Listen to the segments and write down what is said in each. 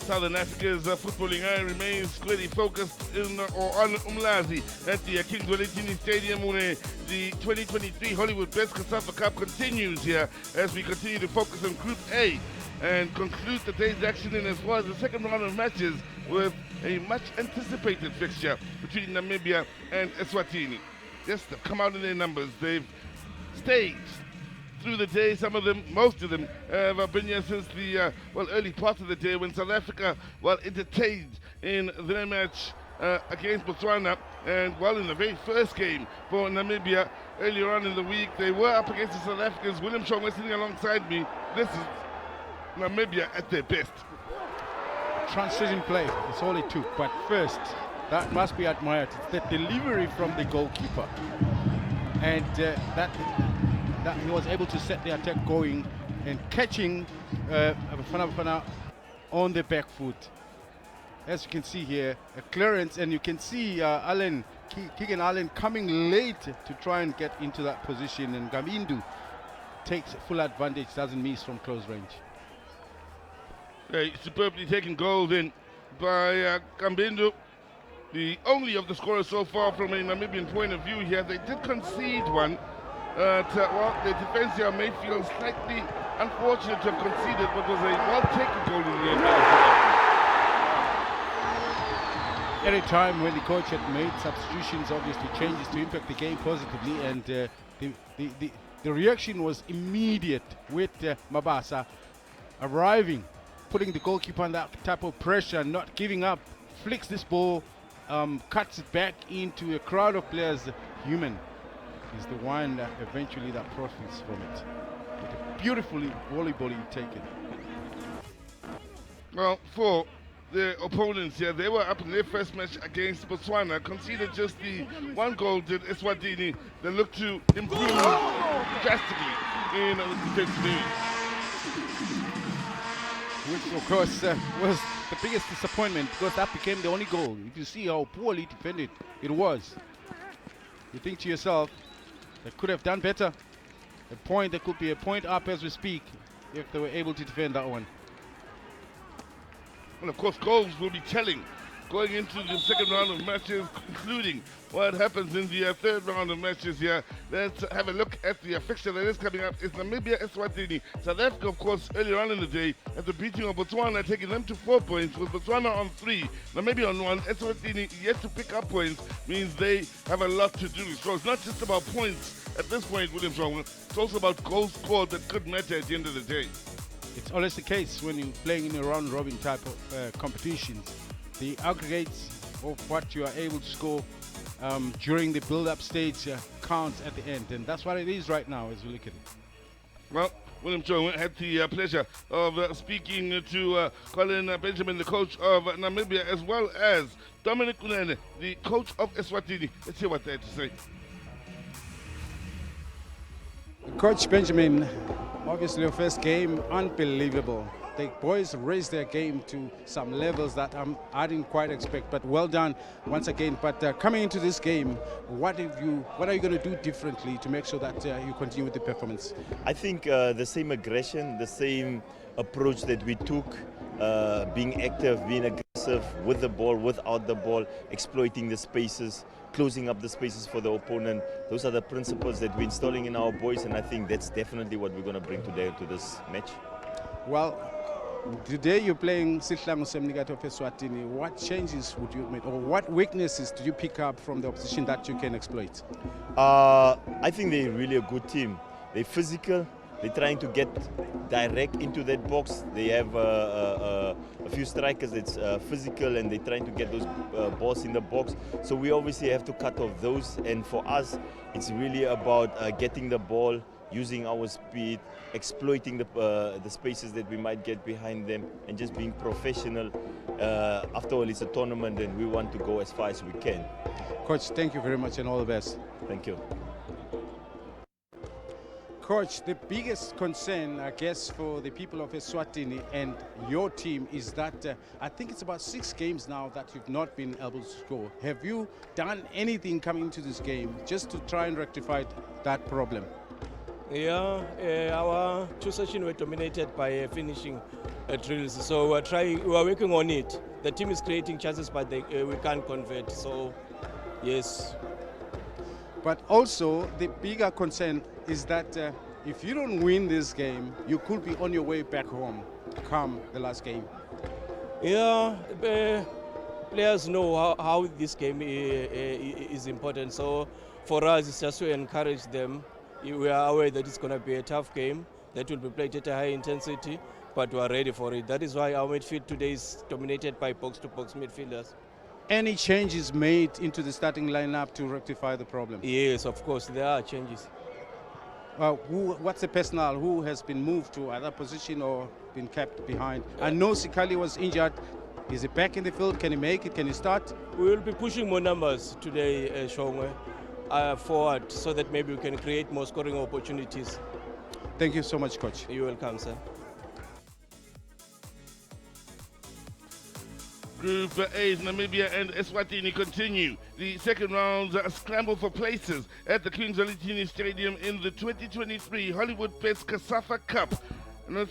Southern Africa's footballing eye remains squarely focused in or on Umlazi at the King Zwelithini Stadium where the 2023 Hollywood Bets COSAFA Cup continues here as we continue to focus on Group A and conclude the day's action in as well as the second round of matches with a much anticipated fixture between Namibia and Eswatini. Yes, they've come out in their numbers. They've stayed through the day. Some of them, most of them, have been here since the early part of the day when South Africa entertained in their match against Botswana. And in the very first game for Namibia earlier on in the week, they were up against the South Africans. William Chong sitting alongside me. This is Namibia at their best. Transition play, it's all it took. But first, that must be admired. It's the delivery from the goalkeeper. And that he was able to set the attack going and catching Bafana on the back foot. As you can see here, a clearance, and you can see Keegan Allen coming late to try and get into that position, and Gamindu takes full advantage, doesn't miss from close range. Superbly taken goals in by Kambindo, the only of the scorers so far from a Namibian point of view here. They did concede one. Well, the defense here may feel slightly unfortunate to have conceded what was a well-taken goal in the end. Any time when the coach had made substitutions, obviously changes to impact the game positively, and the reaction was immediate with Mabasa arriving, putting the goalkeeper on that type of pressure, not giving up, flicks this ball, cuts it back into a crowd of players. Human is the one that eventually that profits from it. With a beautifully volleyball taken. Well, for the opponents here, they were up in their first match against Botswana, conceded just the one goal to Eswatini. They look to improve drastically in the defensive area. Which of course was the biggest disappointment, because that became the only goal. If you see how poorly defended it was, you think to yourself, they could have done better. There could be a point up as we speak if they were able to defend that one. And of course, goals will be telling going into the second round of matches, including what happens in the third round of matches here. Let's have a look at the fixture that is coming up. It's Namibia, Eswatini. South Africa, of course, earlier on in the day, at the beating of Botswana, taking them to 4 points, with Botswana on 3, Namibia on 1. Eswatini yet to pick up points, means they have a lot to do. So it's not just about points at this point, William Strong. It's also about goals scored that could matter at the end of the day. It's always the case when you're playing in a round-robin type of competitions. The aggregates of what you are able to score during the build-up stage counts at the end, and that's what it is right now as we look at it. Well, William Joe had the pleasure of speaking to Colin Benjamin, the coach of Namibia, as well as Dominic Kunene, the coach of Eswatini. Let's hear what they had to say. Coach Benjamin, obviously your first game, unbelievable. The boys raised their game to some levels that I didn't quite expect, but well done once again. But coming into this game, what are you going to do differently to make sure that you continue with the performance? I think the same aggression, the same approach that we took, being active, being aggressive with the ball, without the ball, exploiting the spaces, closing up the spaces for the opponent. Those are the principles that we're installing in our boys, and I think that's definitely what we're going to bring today to this match. Well, today you're playing Sihlangu Semnigat of Eswatini. What changes would you make, or what weaknesses do you pick up from the opposition that you can exploit? I think they're really a good team. They're physical. They're trying to get direct into that box. They have a few strikers that's physical, and they're trying to get those balls in the box. So we obviously have to cut off those. And for us, it's really about getting the ball, using our speed, exploiting the spaces that we might get behind them, and just being professional. After all, it's a tournament, and we want to go as far as we can. Coach, thank you very much, and all the best. Thank you. Coach, the biggest concern, I guess, for the people of Eswatini and your team is that I think it's about 6 games now that you've not been able to score. Have you done anything coming into this game just to try and rectify that problem? Yeah, our 2 sessions were dominated by finishing drills, so we are working on it. The team is creating chances, but we can't convert, so yes. But also, the bigger concern is that if you don't win this game, you could be on your way back home come the last game. Yeah, players know how this game is important, so for us it's just to encourage them. We are aware that it's going to be a tough game that will be played at a high intensity, but we are ready for it. That is why our midfield today is dominated by box-to-box midfielders. Any changes made into the starting lineup to rectify the problem? Yes, of course, there are changes. What's the personnel? Who has been moved to other position or been kept behind? I know Sikali was injured. Is he back in the field? Can he make it? Can he start? We will be pushing more numbers today, Shongwe, forward, so that maybe we can create more scoring opportunities. Thank you so much, Coach. You're welcome, sir. Group A's Namibia and Eswatini continue the second round's scramble for places at the HOLLYWOODBETS Stadium in the 2023 HOLLYWOODBETS COSAFA Cup. And on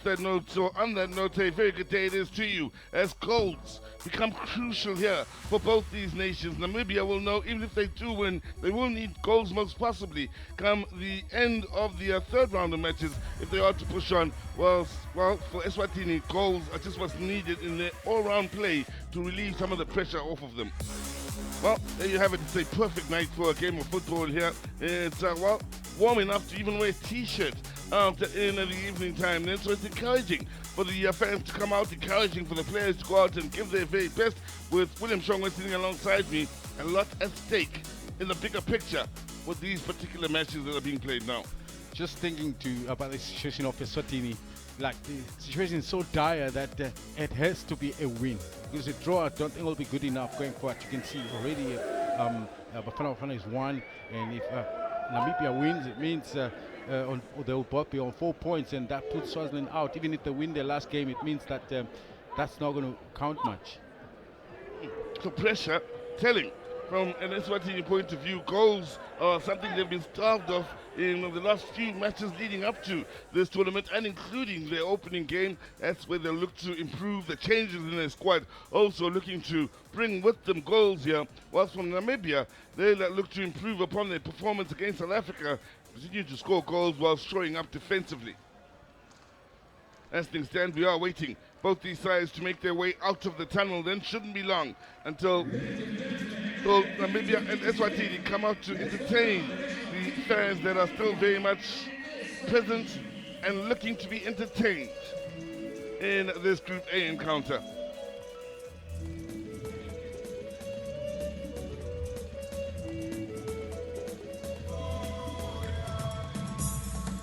that note, a very good day it is to you as goals become crucial here for both these nations. Namibia will know even if they do win, they will need goals most possibly come the end of the third round of matches if they are to push on. Well, for Eswatini, goals are just what's needed in their all-round play to relieve some of the pressure off of them. Well, there you have it. It's a perfect night for a game of football here. It's, warm enough to even wear t-shirts in the evening time. Then, so it's encouraging for the fans to come out, encouraging for the players to go out and give their very best. With William Shongwe sitting alongside me, a lot at stake in the bigger picture with these particular matches that are being played now. Just thinking about the situation of Eswatini, like the situation is so dire that it has to be a win. Because a draw, I don't think will be good enough going forward. You can see already Bafana Bafana is 1, and if Namibia wins, it means they will both be on 4 points, and that puts Swaziland out. Even if they win their last game, it means that that's not going to count much. So pressure, telling from an Eswatini point of view, goals are something they've been starved of in the last few matches leading up to this tournament, and including their opening game. That's where they'll look to improve the changes in their squad, also looking to bring with them goals here. Whilst from Namibia, they'll look to improve upon their performance against South Africa, continue to score goals while showing up defensively. As things stand, we are waiting both these sides to make their way out of the tunnel. Then shouldn't be long until Namibia and Eswatini come out to entertain the fans that are still very much present and looking to be entertained in this Group A encounter.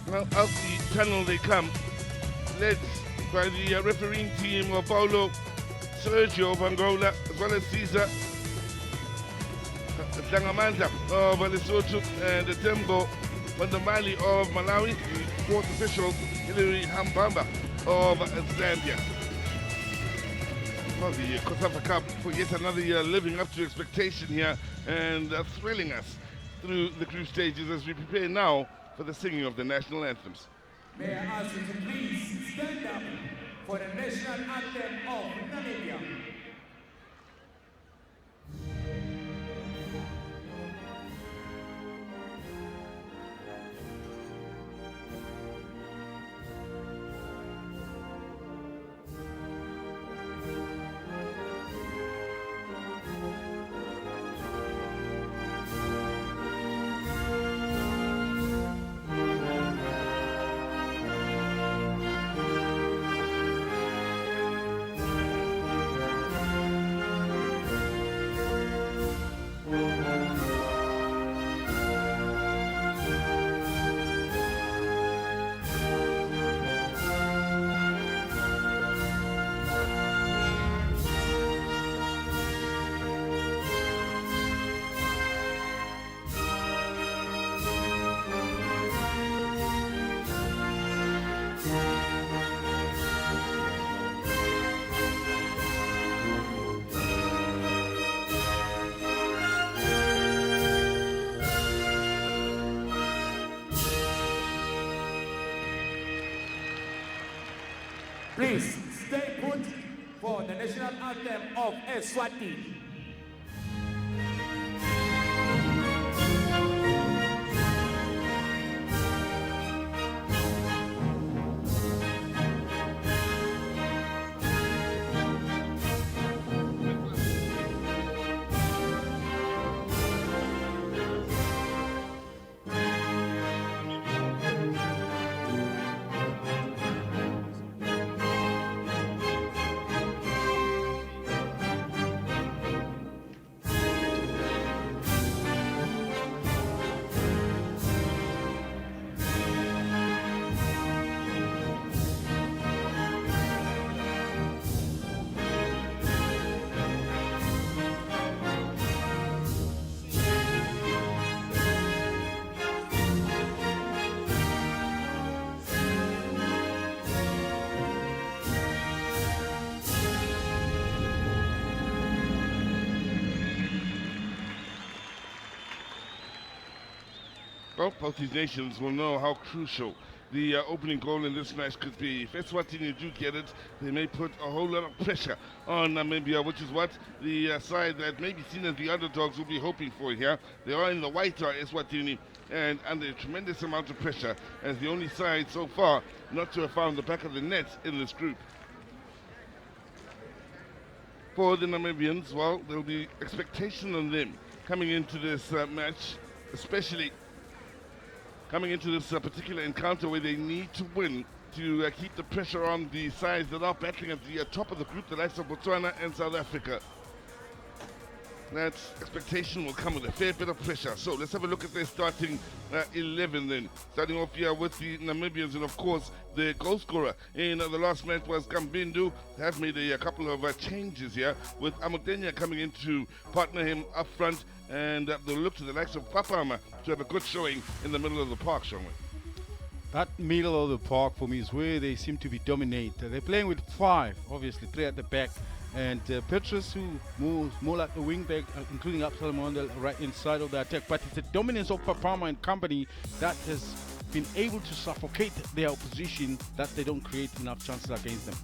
Now out the tunnel they come, led by the refereeing team of Paulo Sergio of Angola, as well as Caesar Dangamanda of Lesotho and Tembo Vandamali of Malawi, the fourth official Hilary Hambamba of Zambia. Well, the COSAFA Cup for yet another year living up to expectation here and thrilling us through the group stages as we prepare now for the singing of the national anthems. May I ask you to please stand up for the national anthem of Namibia. Please stay put for the national anthem of Eswatini. Well, both these nations will know how crucial the opening goal in this match could be. If Eswatini do get it, they may put a whole lot of pressure on Namibia, which is what the side that may be seen as the underdogs will be hoping for here. They are in the white, Eswatini, and under a tremendous amount of pressure as the only side so far not to have found the back of the net in this group. For the Namibians, well, there'll be expectation on them coming into this match, especially coming into this particular encounter where they need to win to keep the pressure on the sides that are battling at the top of the group, the likes of Botswana and South Africa. That expectation will come with a fair bit of pressure. So let's have a look at their starting 11 then. Starting off here with the Namibians, and of course the goal scorer in the last match was Gambindu. They have made a couple of changes here with Amutenya coming in to partner him up front, and they'll look to the likes of Papama to have a good showing in the middle of the park, shall we? That middle of the park for me is where they seem to be dominate. They're playing with 5, obviously 3 at the back, and Petrus, who moves more like the wing back, including Absalom on the right inside of the attack. But it's the dominance of Papama and company that has been able to suffocate their opposition, that they don't create enough chances against them.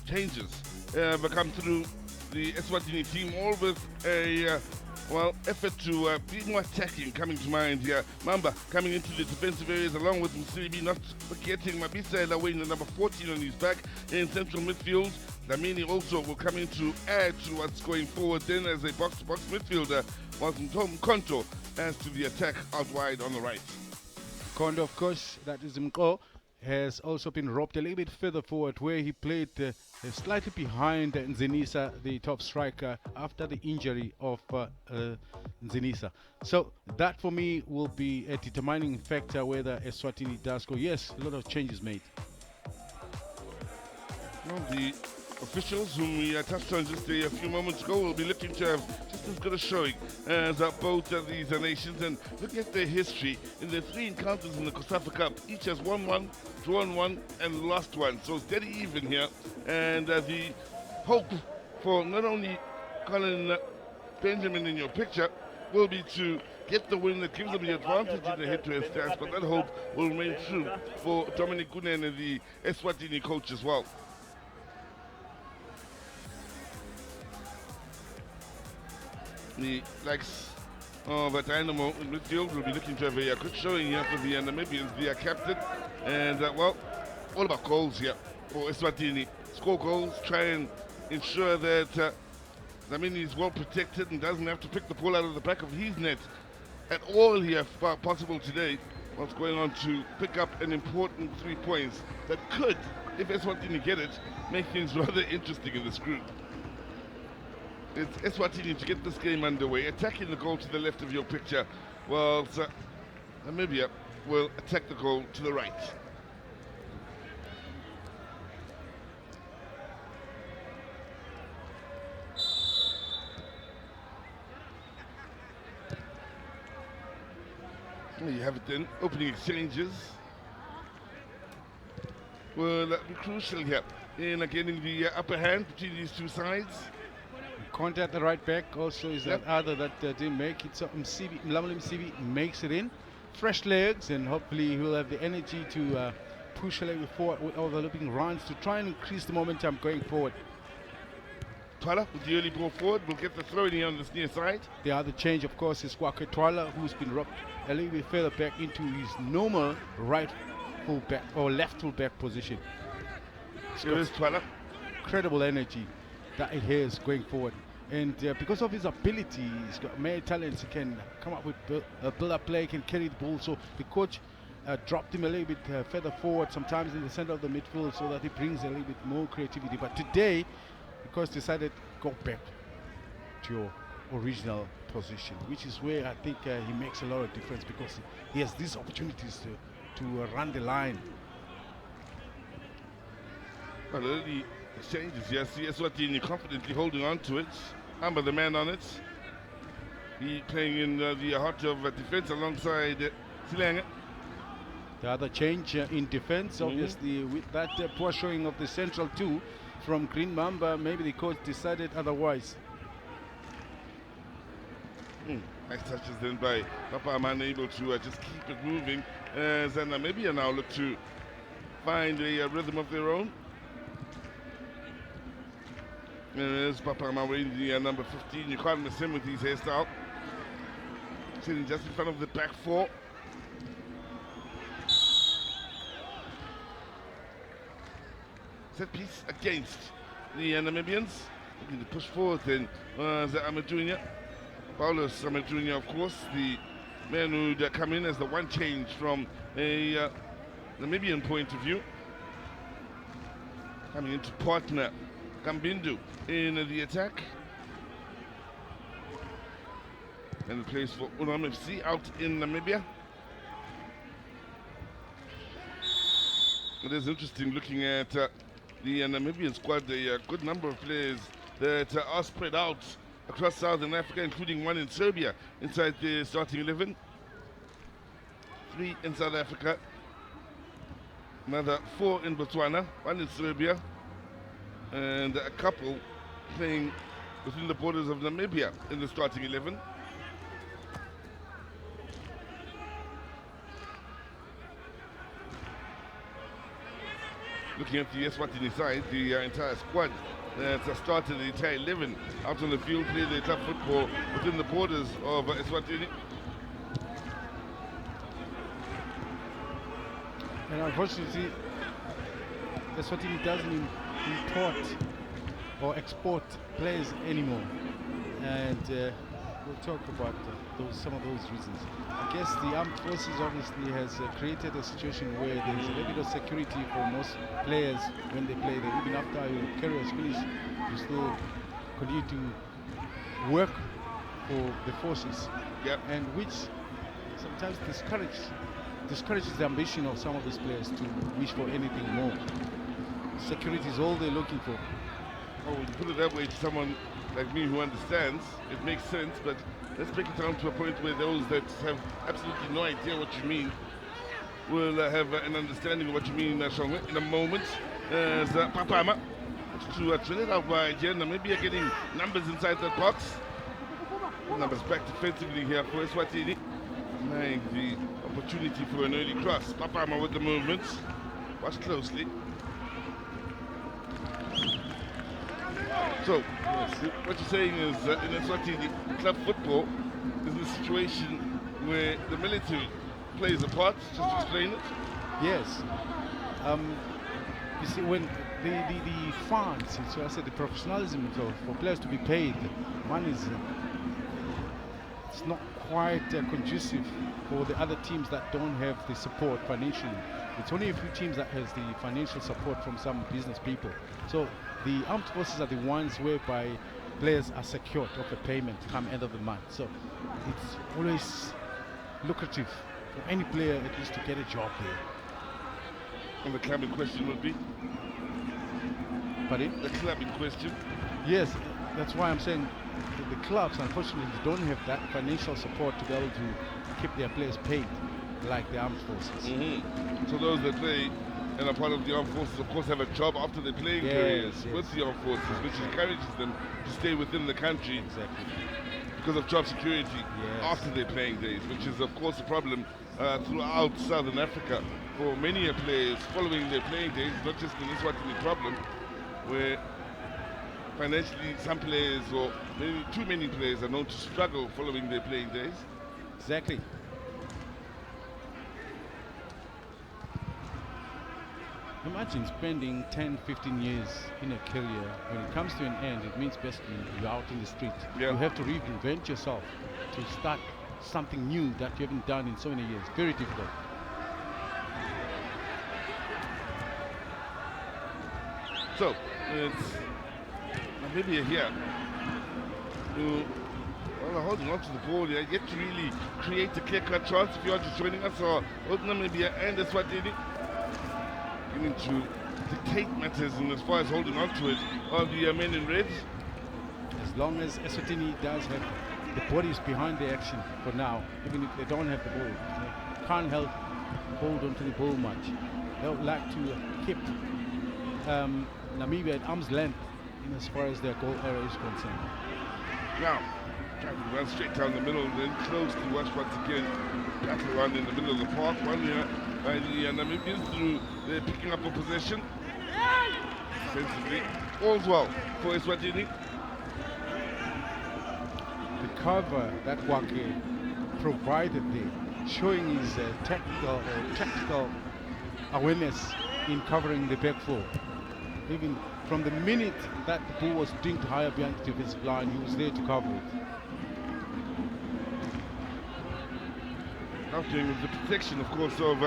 Changes have come through the Eswatini team, all with a effort to be more attacking coming to mind here. Mamba coming into the defensive areas along with Msilibi, not forgetting Mabisa Elaway, the number 14 on his back in central midfield. Lamini also will come in to add to what's going forward then as a box-to-box midfielder, while Mkonto adds to the attack out wide on the right. Kondo, of course, that is Mko, has also been robbed a little bit further forward, where he played slightly behind Nzenisa, the top striker, after the injury of Nzenisa. So that for me will be a determining factor whether Eswatini does go. Yes, a lot of changes made. Well, the officials whom we touched on just a few moments ago will be looking to have just as good a showing as both of these nations. And looking at their history, in their 3 encounters in the COSAFA Cup, each has won 1, drawn 1 and lost 1. So it's dead even here. And the hope for not only Colin Benjamin in your picture will be to get the win that gives them the advantage in the head-to-head stats, but that hope will remain true for Dominic Gunen and the Eswatini coach as well. The likes of Dynamo in midfield will be looking to have a good showing here for the Namibians, their captain. And, all about goals here for Eswatini. Score goals, try and ensure that Namini is well protected and doesn't have to pick the ball out of the back of his net at all here if possible today. What's going on to pick up an important 3 points that could, if Eswatini get it, make things rather interesting in this group. It's Eswatini to get this game underway, attacking the goal to the left of your picture, while Namibia will attack the goal to the right. There you have it then, opening exchanges will be crucial here in getting the upper hand between these two sides. Conte at the right back also is that other that didn't make it. So Mlamuli Msibi makes it in. Fresh legs, and hopefully he'll have the energy to push a little bit forward with overlapping runs to try and increase the momentum going forward. Twala with the early ball forward will get the throw in here on this near side. The other change, of course, is Kwake Twala, who's been robbed a little bit further back into his normal right full-back or left full-back position. Here is Twala. Incredible energy that he has going forward. And because of his ability, he's got many talents. He can come up with a build-up play, can carry the ball. So the coach dropped him a little bit further forward, sometimes in the center of the midfield, so that he brings a little bit more creativity. But today, because decided go back to your original position, which is where I think he makes a lot of difference, because he has these opportunities to run the line. Well, early exchanges, yes, Eswatini confidently holding on to it. Amber, the man on it. He playing in the heart of defense alongside Silanga. The other change in defense, obviously, with that poor showing of the central two from Green Mamba, maybe the coach decided otherwise. Nice touches then by Papa Man, able to just keep it moving as Namibia now look to find a rhythm of their own. There's Papa Man wearing the number 15. You can't miss him with his hairstyle. Sitting just in front of the back four. Set piece against the Namibians. Looking to push forward then the Ahmed Jr. Paulus Ahmed Jr., of course, the man who'd come in as the one change from a Namibian point of view. Coming into partner Kambindu in the attack. And the place for Unam FC out in Namibia. It is interesting looking at the Namibian squad, a good number of players that are spread out across Southern Africa, including one in Serbia inside the starting 11. 3 in South Africa, another 4 in Botswana, 1 in Serbia, and a couple playing within the borders of Namibia in the starting 11. Looking at the Eswatini side, the entire squad that started, the entire 11 out on the field, play their tough football within the borders of Eswatini. And unfortunately, Eswatini doesn't import or export players anymore. And we'll talk about some of those reasons. I guess the armed forces obviously has created a situation where there's a little bit of security for most players when they play there. Even after your career is finished, you still continue to work for the forces. Yep. And which sometimes discourages the ambition of some of these players to wish for anything more. Security is all they're looking for. Oh, when you put it that way to someone like me who understands, it makes sense, but let's break it down to a point where those that have absolutely no idea what you mean will have an understanding of what you mean, Shongwe, in a moment. As Papama to drill it out by here. Namibia getting numbers inside that box. Numbers back defensively here for Eswatini. Denying the opportunity for an early cross. Papama with the movements. Watch closely. So, what you're saying is in Eswatini, club football is a situation where the military plays a part, just to explain it? Yes. You see, when the funds, so I said the professionalism for players to be paid, money is it's not quite conducive for the other teams that don't have the support financially. It's only a few teams that has the financial support from some business people. So the armed forces are the ones whereby players are secured of a payment come end of the month. So it's always lucrative for any player at least to get a job there. And the club in question would be? Pardon? The club in question? Yes, that's why I'm saying the clubs unfortunately don't have that financial support to be able to keep their players paid like the armed forces. Mm-hmm. So those that play and are part of the armed forces, of course, have a job after their playing careers with the armed forces, which encourages them to stay within the country. Exactly. Because of job security after their playing days, which is, of course, a problem throughout Southern Africa for many players following their playing days, not just in Eswatini problem, where financially some players or maybe too many players are known to struggle following their playing days. Exactly. Imagine spending 10, 15 years in a career. When it comes to an end, it means basically you're out in the street. Yeah. You have to reinvent yourself to start something new that you haven't done in so many years. Very difficult. So, it's Namibia here who are holding on to the ball here, yet to really create a clear-cut chance. If you are just joining us, or Namibia and Eswatini beginning to dictate matters in as far as holding on to it are the men in red. As long as Eswatini does have the bodies behind the action for now, even if they don't have the ball, they can't hold on to the ball much. They would like to keep Namibia at arm's length in as far as their goal area is concerned. Now, Trying to run straight down the middle, then close to Wash once again. Battle run in the middle of the park. One here by the Namibians through. They're picking up a possession. Defensively, all's well for Eswatini. The cover that Wake provided there, showing his tactical awareness in covering the back four. Even from the minute that the ball was dinked higher behind the defensive line, he was there to cover it. Helping with the protection, of course, of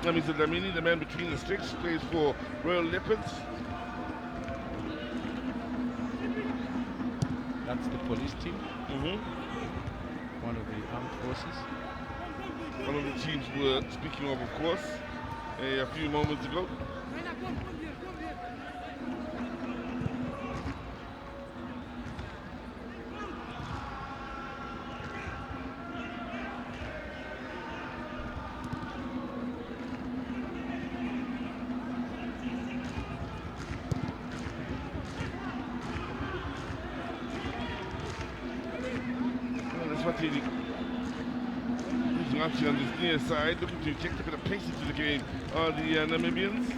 Namisa Damini, the man between the sticks, plays for Royal Leopards. That's the police team, Mm-hmm. one of the armed forces. One of the teams we're speaking of course, a few moments ago. Eswatini using actually on this near side, looking to inject a bit of pace into the game are the Namibians.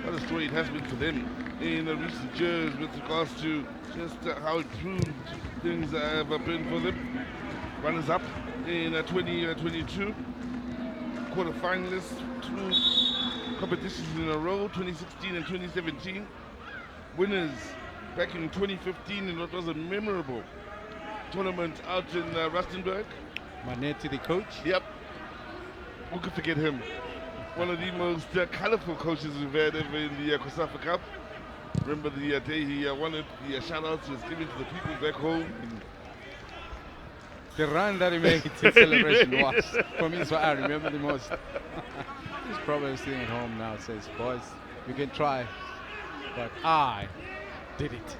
What a story it has been for them in the recent years with regards to just how improved things have been for them. Runners up in 2022, quarterfinalists, 2 competitions in a row, 2016 and 2017. Winners back in 2015 in what was a memorable tournament out in Rustenburg. Manetti, the coach. Yep. Who could forget him? One of the most colorful coaches we've had ever in the COSAFA Cup. Remember the day he wanted the shout-outs was given to the people back home. The run that he made in celebration was, for me, is what I remember the most. He's probably sitting at home now, says, boys, you can try, but I did it.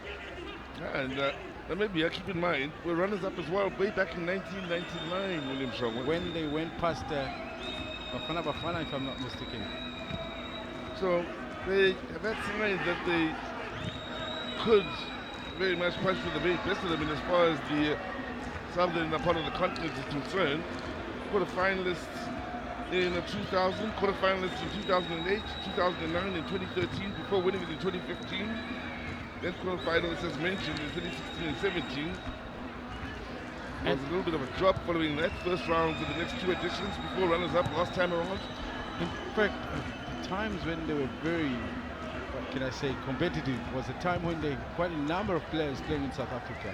And maybe keep in mind, we're runners up as well way back in 1999, William Shaw. When they went past Bafana Bafana, if I'm not mistaken. So they have had signs that they could very much punch for the very best of them in as far as the southern part of the continent is concerned. Quarterfinalists in 2000, quarterfinalists in 2008, 2009 and 2013 before winning it in 2015. Then quarterfinalists, as mentioned, in 2016 and 17. There was a little bit of a drop following that first round for the next 2 editions before runners-up last time around. In fact, the times when they were very, what can I say, competitive was a time when they quite a number of players playing in South Africa.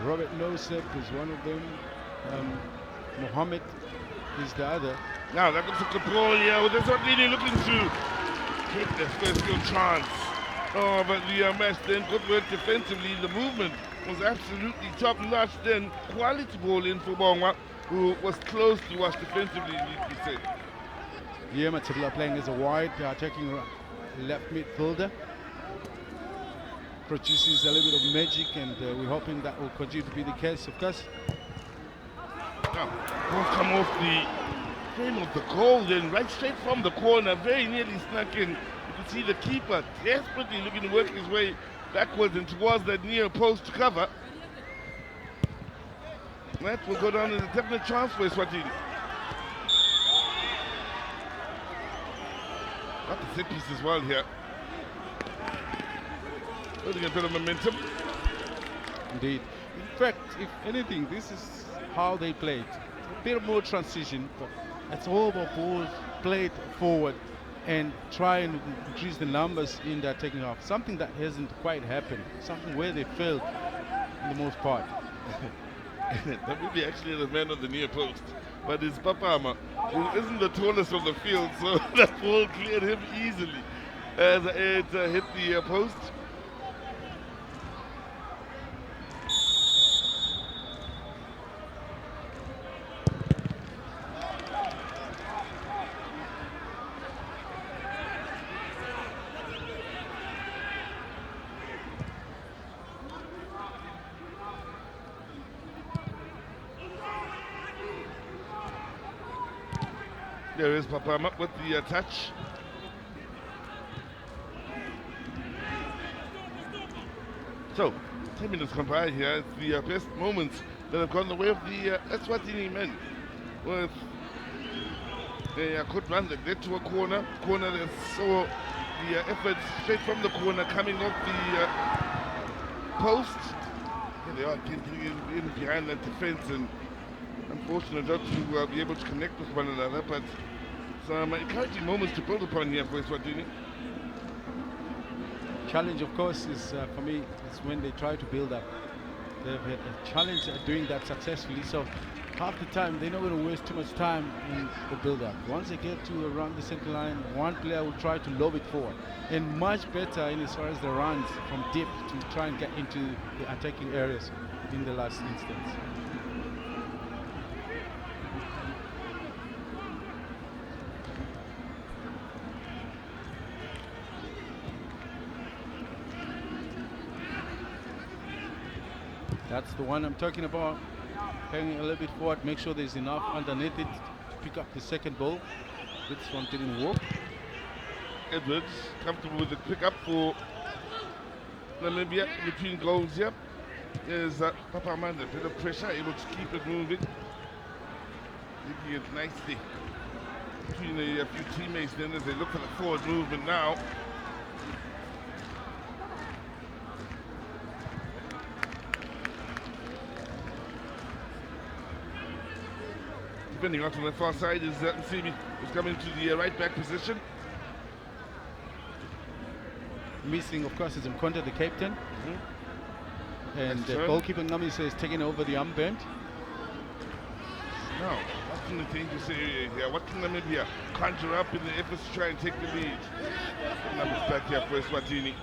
Robert Nosep is one of them. Mohammed is the other. Now that looks like a ball here with Eswatini looking to take their first real chance. Oh, but the match then good work defensively. The movement was absolutely top notch. Then quality ball in for Bongwa, who was close to us defensively, we said. Yeah, Matibula playing as a wide, attacking left midfielder. Produces a little bit of magic, and we're hoping that will continue to be the case, of course. Now, ball come off the frame of the goal, then right straight from the corner, very nearly snuck in. You can see the keeper desperately looking to work his way backwards and towards that near post to cover. That will go down as a definite chance for Eswatini. Got the set piece as well here. Building a bit of momentum. Indeed. In fact, if anything, this is how they played. A bit more transition, but it's all about balls played forward and try and increase the numbers in their taking off. Something that hasn't quite happened. Something where they failed in the most part. That would be actually the man on the near post. But it's Papama, who isn't the tallest of the field, so that ball cleared him easily as it hit the post. There is Papama with the touch. So, 10 minutes gone by here. It's the best moments that have gone the way of the Eswatini men. With a good run, they get to a corner. They saw the effort straight from the corner coming off the post. Here they are getting in behind that defense, and unfortunate not to be able to connect with one another, but some encouraging moments to build upon here for Eswatini. Challenge, of course, is for me, is when they try to build up. They've had a challenge at doing that successfully, so half the time they're not going to waste too much time in the build-up. Once they get to around the center line, one player will try to lob it forward, and much better in as far as the runs from deep to try and get into the attacking areas in the last instance. That's the one I'm talking about. Hanging a little bit forward, make sure there's enough underneath it to pick up the second ball. This one didn't work. Edwards comfortable with the pick up for Namibia between goals here. There's Papa Amanda, a bit of pressure, able to keep it moving. Linking it nicely between a few teammates then as they look for the forward movement now. Defending out on the far side is Msimi, who's coming to the right back position. Missing, of course, is Mkonta, the captain. And goalkeeper Namisa is taking over the armband. Now, watching the dangerous area here, watching Namibia conjure up in the efforts to try and take the lead. Numbers back here for Eswatini.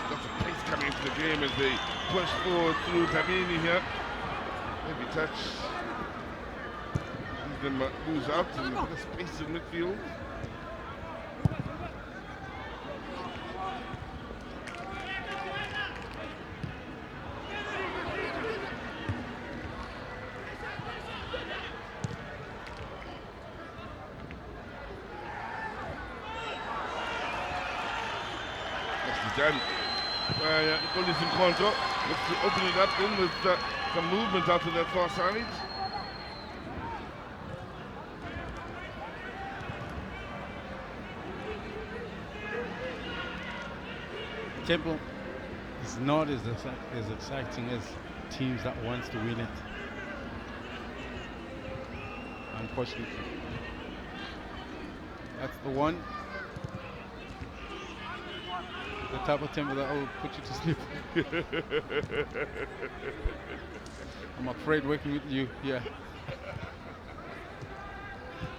Lots of pace coming into the game as they push forward through Dlamini here. Heavy touch. Sees them lose out and a bit of space in midfield. Done. Nicolas Nkonto looks to open it up then with some movement out to that far side. Temple is not as exciting as teams that wants to win it. Unfortunately. That's the one. The type of tempo that will put you to sleep. I'm afraid working with you, yeah.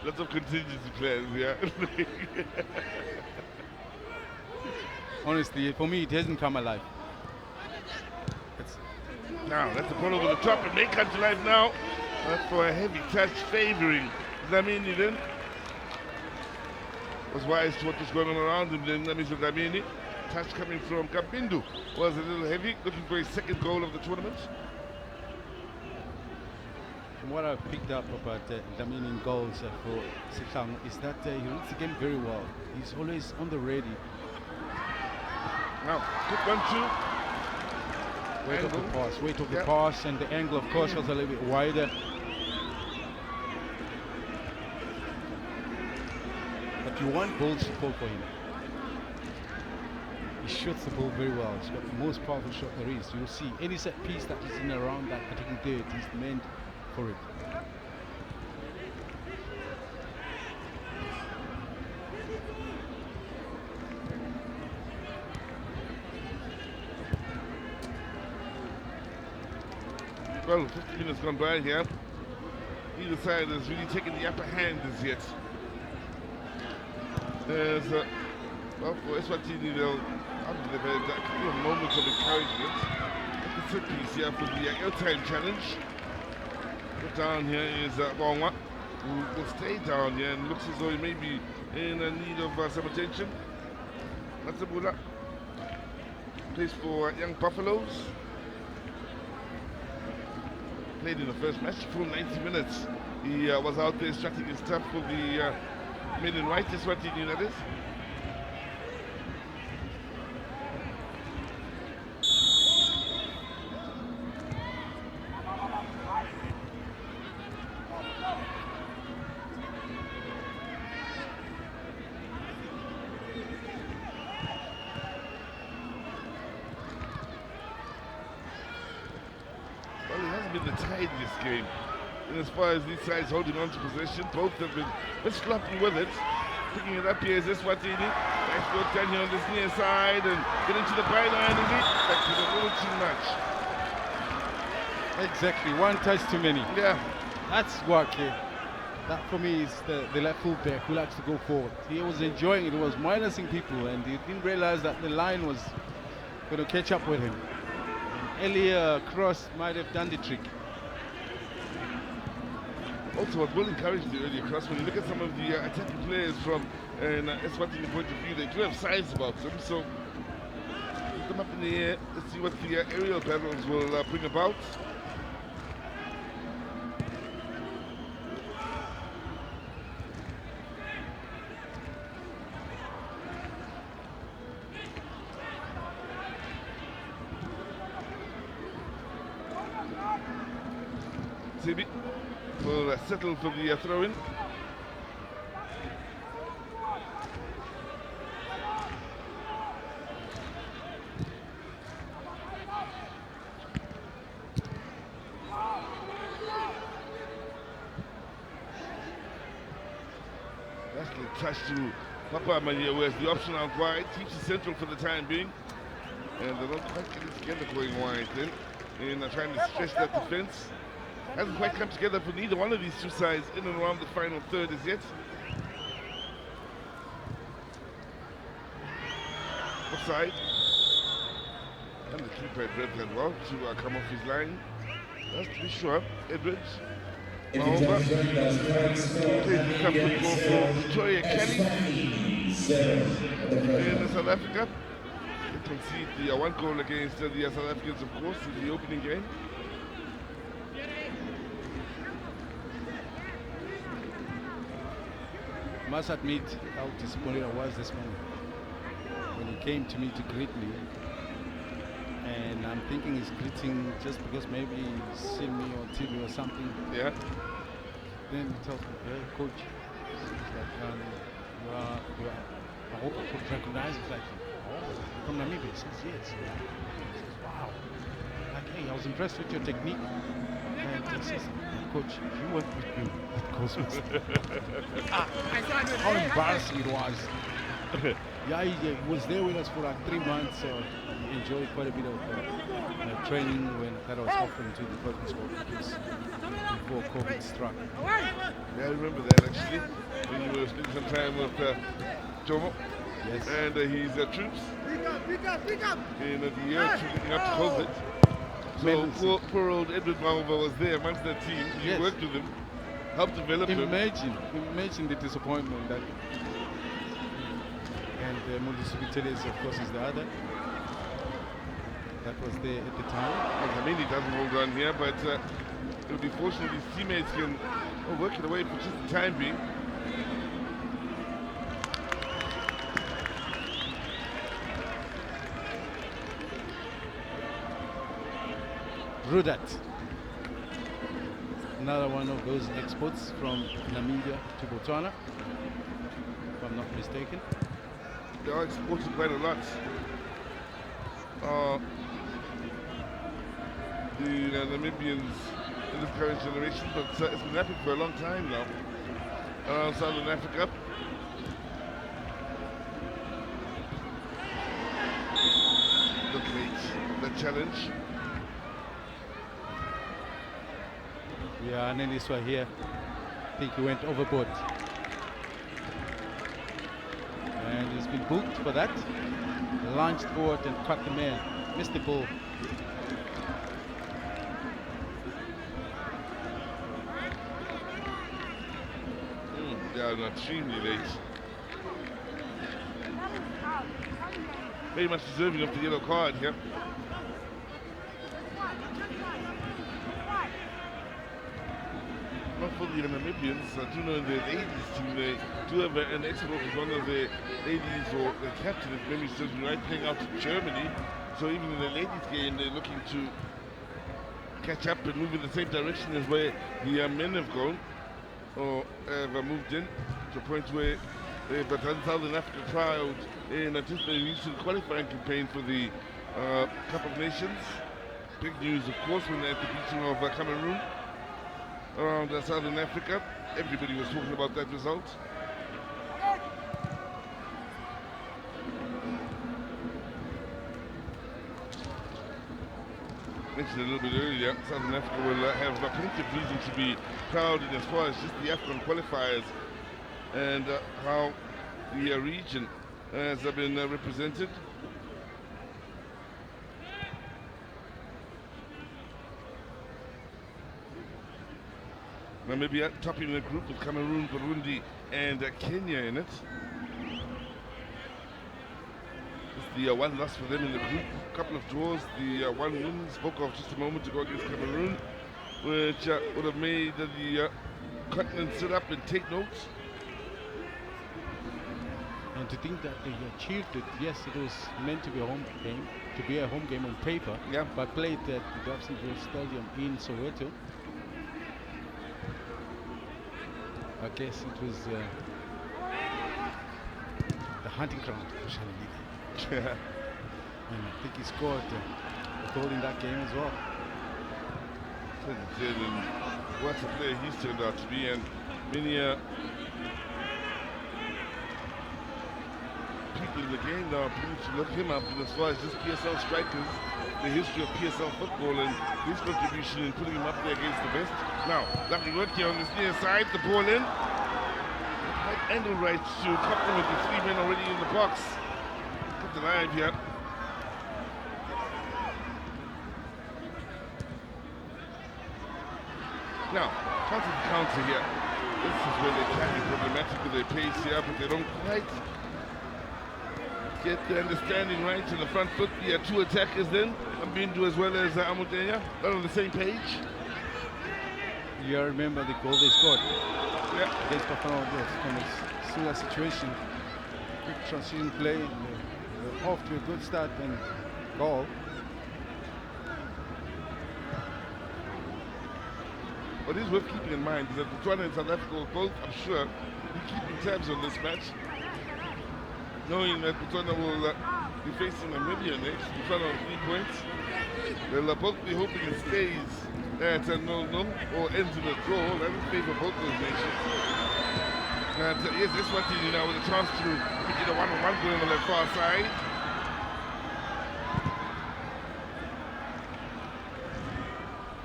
Lots of contingency plans, yeah. Honestly, for me, it hasn't come alive. Now, that's a ball over the top, and may come to life now. That's for a heavy touch favouring Dlamini then. Was wise to what was going on around him then, Mr. Dlamini. Touch coming from Kabindu was a little heavy, looking for his second goal of the tournament. From what I've picked up about Dlamini in goals for Sihlang is that he reads the game very well. He's always on the ready. Now, good 1-2. Weight of the pass, weight of the pass, and the angle, of course, was a little bit wider. But you want balls to fall for him. He shoots the ball very well. He's got the most powerful shot there is. You'll see any set piece that is in around that particular third, he's meant for it. Well, 50 minutes gone by here. Either side has really taken the upper hand as yet. There's well, for Eswatini, they've had a couple of moments of encouragement. The third piece here for the airtime challenge. Put down here is Bongwa, who will stay down here and looks as though he may be in need of some attention. Matsabula plays for Young Buffaloes. Played in the first match, full 90 minutes. He was out there striking his stuff for the men in white, Eswatini, that is. the tidiest game. And as far as these sides holding on to possession, both have been a bit sloppy with it. Picking it up here is Eswatini. Nice work down here on this near side and getting to the byline, is it? That's a little too much. Exactly, one touch too many. Yeah. That's work here. That for me is the left fullback who likes to go forward. He was enjoying it, he was minusing people, and he didn't realize that the line was going to catch up with him. An earlier cross might have done the trick. Also, what will encourage the earlier cross, when you look at some of the attacking players from an Eswatini point of view, they do have size about them, so put them up in the air. Let's see what the aerial battles will bring about. Sibi will settle for the throw-in. That's the touch to Papa Mania, whereas the option out wide keeps it central for the time being. And they don't quite get it together going wide then. And trying to stretch that defense. Hasn't quite come together for neither one of these two sides in and around the final third as yet. Offside. And the keeper had read that well to come off his line. Just to be sure, Edwards. Mahoma plays the cup football for Victoria Kelly in South Africa. They concede the one goal against the South Africans, of course, in the opening game. Must admit how disappointed I was this morning when he came to me to greet me, and I'm thinking he's greeting just because maybe he's seen me on TV or something. Yeah. Then he tells me, "Hey, coach, it's like, I hope I could recognize it." Like, "Oh, from Namibia?" He says, "Yes." He says, "Wow." Like, "Hey, I was impressed with your technique." And he says, "Coach, you worked with me at Cosmos." How embarrassing it was. Yeah, he was there with us for like 3 months, so he enjoyed quite a bit of training when that was offered to the Province because before COVID struck. Yeah, I remember that actually, when you were spending some time with Jomo. Yes. And his troops in the year leading up to COVID. So poor old Edward Mahova was there amongst that team. He worked with them, helped develop them. Imagine the disappointment that. And Mulisubiteles, of course, is the other. That was there at the time. I mean, he doesn't hold on here, but it would be fortunate his teammates can work it away for just the time being. Rudat. Another one of those exports from Namibia to Botswana, if I'm not mistaken. They are exported quite a lot. The Namibians in this current generation, but it's been happening for a long time now around Southern Africa. Look late, the challenge. Yeah, and then this one here, I think he went overboard. And he's been booked for that. Launched forward and caught the man. Missed the ball. They are extremely late. Very much deserving of the yellow card here. Not for the Namibians. I do know in the ladies team they do have an expert as one of the ladies or the captain, if memory serves me right, playing out to Germany. So even in the ladies game, they're looking to catch up and move in the same direction as where the men have gone or have moved in to a point where but Southern Africa trialed in anticipating recent qualifying campaign for the Cup of Nations. Big news, of course, when at the beating of Cameroon around Southern Africa. Everybody was talking about that result. Mentioned a little bit earlier, Southern Africa will have plenty of reason to be proud in as far as just the AFCON qualifiers and how the region has been represented. Namibia topping the group with Cameroon, Burundi and Kenya in it. It's the one loss for them in the group. A couple of draws, the one win spoke of just a moment ago against Cameroon, which would have made the continent sit up and take notes. And to think that they achieved it, yes, it was meant to be a home game, on paper, yeah, but played at the Dobson Stadium in Soweto. I guess it was the hunting ground for Shanalili. And I think he scored a goal in that game as well. Did, and what a player he's turned out to be, and many people in the game now are beginning to look him up, and as far as just PSL strikers, the history of PSL football and his contribution in putting him up there against the best. Now, lovely work here on this near side, the ball in. Right angle right to complement the three men already in the box. Kept alive here. Now, counter here. This is where they can be problematic with their pace here, but they don't quite get the understanding right in the front foot. The two attackers then, Mbindu as well as Amudenya, not on the same page. You remember the goal they scored? Yeah. Against Bafana from a similar situation. Quick transition play, and they're off to a good start and goal. What is worth keeping in mind is that Botswana and South Africa will both, I'm sure, be keeping tabs on this match, knowing that Botswana will be facing Namibia next. Botswana on 3 points. They'll both be hoping it stays at 0-0 or ends in a draw. That would favor both those nations. And yes, Eswatini now with a chance to get a one-on-one going on the far side.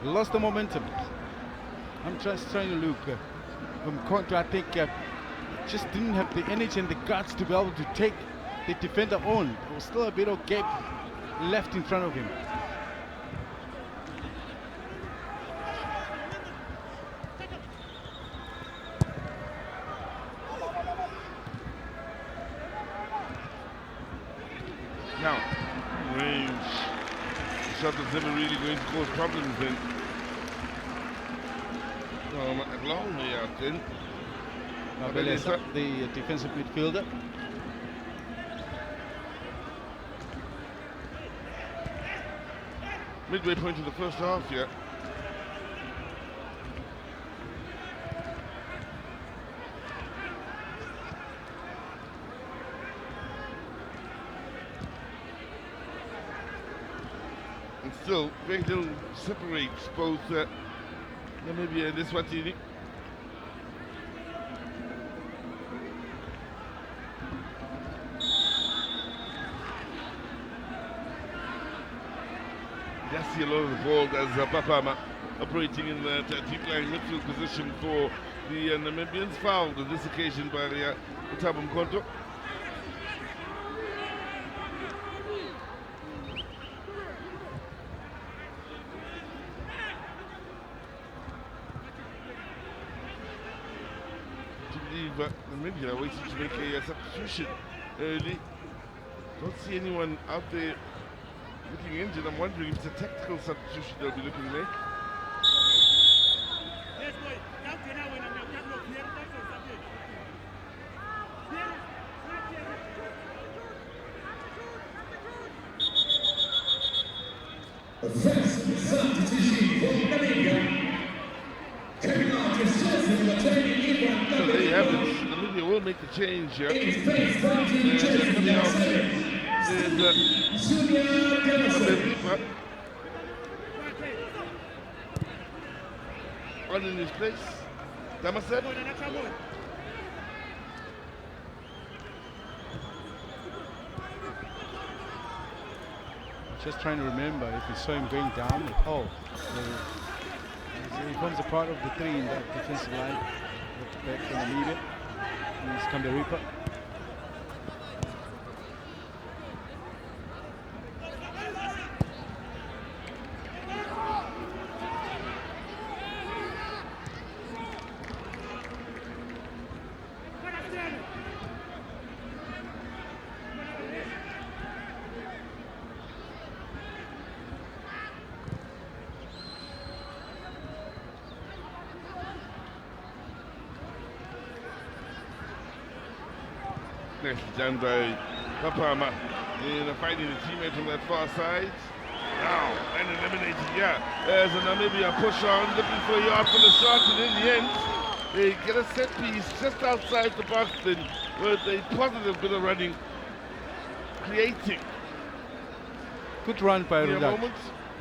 Lost the momentum. I'm just trying to look. Mkonto, I think, just didn't have the energy and the guts to be able to take the defender on. There was still a bit of gap left in front of him. Now, range. Shot that's never really going to cause problems then. A long way out then. Beleza, the defensive midfielder. Midway point of the first half, yeah. And still, very little separates both Namibia and Eswatini. See a lot of the ball as Papama operating in that deep-lying midfield position for the Namibians, fouled on this occasion by Thabo Mkonto. I believe Namibia are waiting to make a substitution early. Don't see anyone out there looking injured. I'm wondering if it's a tactical substitution they'll be looking to make. So there you have it. Namibia will make the change here. Coming out is on in his place. Damasep. Just trying to remember if we saw him going down at all. He becomes a part of the three in that defensive line. Back from Namibia. He's Kamberipa. Nicely done by Papama in finding the teammate from that far side. Now, and eliminated, yeah. There's a Namibia push on, looking for a yard for the shot, and in the end, they get a set piece just outside the box then with a positive bit of running, creating. Good run by Rudak. Moment.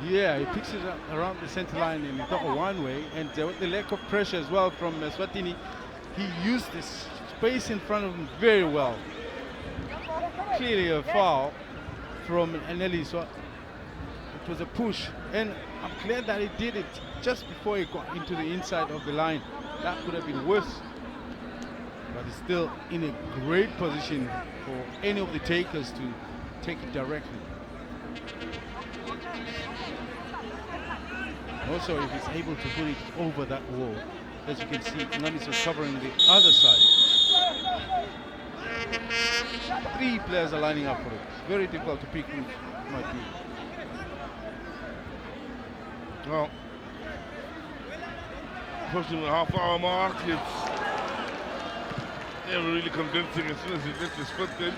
Yeah, he picks it up around the center line in double one way, and with the lack of pressure as well from Eswatini, he used this space in front of him very well. Clearly a foul from Anelli, so it was a push, and I'm glad that he did it just before he got into the inside of the line. That could have been worse, but he's still in a great position for any of the takers to take it directly. Also, if he's able to put it over that wall, as you can see, Namis is covering the other side. 3 players are lining up for it. It's very difficult to pick who might be. Well, pushing the half-hour mark, it's never really convincing as soon as he gets the split in.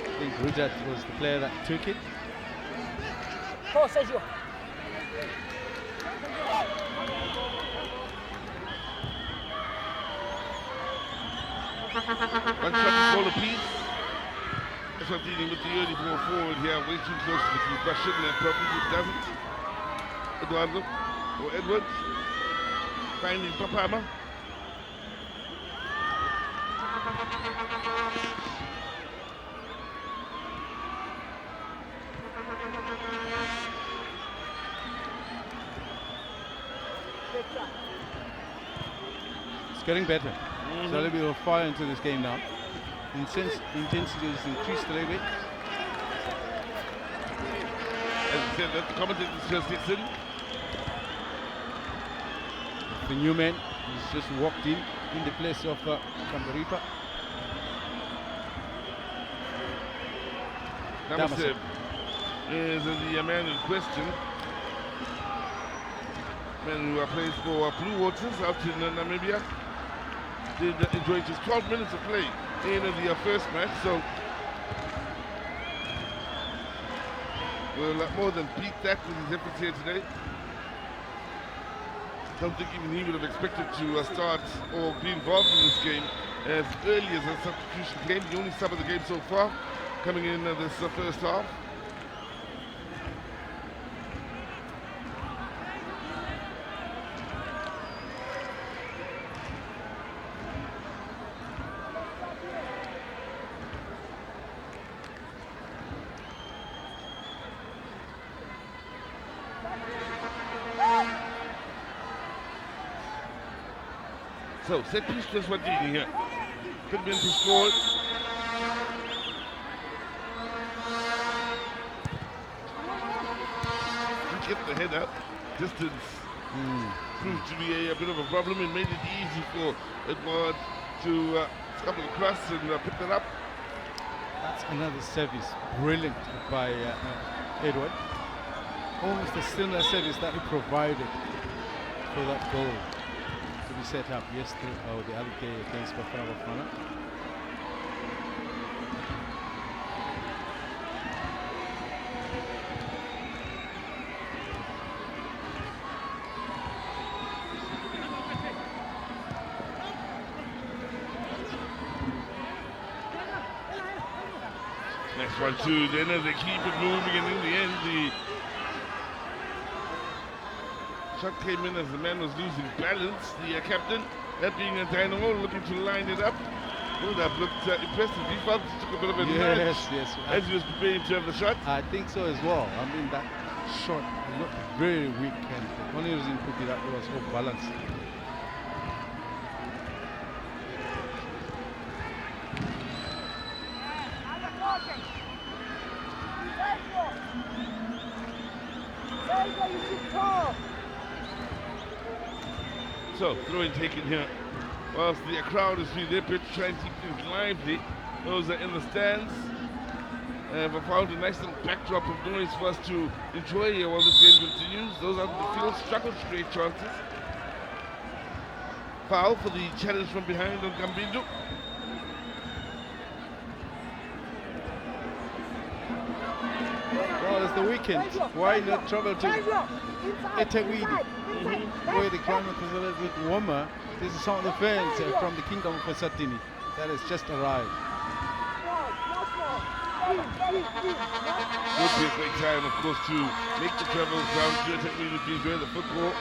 I think Rujat was the player that took it. One shot to call a piece. Eswatini with the early ball forward here, way too close to the keeper. Shouldn't have problems, it doesn't. Eduardo, or Edwards, finding Papama. It's getting better. There's a little bit of fire into this game now. Intensity is increased a little bit. As I said, let the commentators just listen. The new man who's just walked in the place of Kamberipa. Damasep is the man in question. Man who plays for Blue Waters out in Namibia. Did enjoy just 12 minutes of play in the first match, so we'll more than beat that with his efforts here today. Don't think even he would have expected to start or be involved in this game as early as a substitution game. The only sub of the game so far, coming in this first half. So, set piece to Eswatini here. Could have been to score. Didn't get the head up. Distance proved to be a bit of a problem. It made it easy for Edward to scupper across and pick that up. That's another service. Brilliant by Edward. Almost a similar service that he provided for that goal to be set up yesterday or the other day against Bafana Bafana. Next one too, then as they keep it moving, and in the end Shot came in as the man was losing balance. The captain, that being a Dynamo, looking to line it up. Build-up looked impressive. He felt he took a bit of a nudge as he was preparing to have the shot. I think so as well. I mean, that shot looked very weak, and the only reason could be that it was off balance. So, throw-in taken here. Whilst the crowd is through their pitch trying to keep things lively, those are in the stands have found a nice little backdrop of noise for us to enjoy here while this game continues. Those out in the field struggle to create chances. Foul for the challenge from behind on Gambindu. Well, it's the weekend. Why not travel to Etewidi, where the climate is a little bit warmer? This is some of the fans from the Kingdom of Eswatini that has just arrived. Would be a great time, of course, to make the travel down to Etewidi to enjoy the football.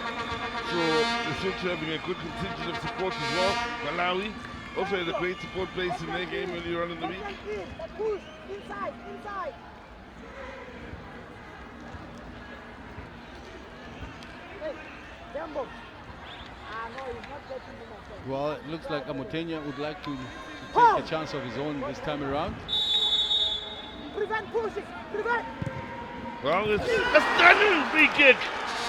So we're still having a good contingent of support as well. Malawi also had a great support base in their game earlier on in the week. Inside. Well, it looks like Amotenya would like to take a chance of his own this time around. Prevent pushing! Prevent! Well, it's a stunning free kick.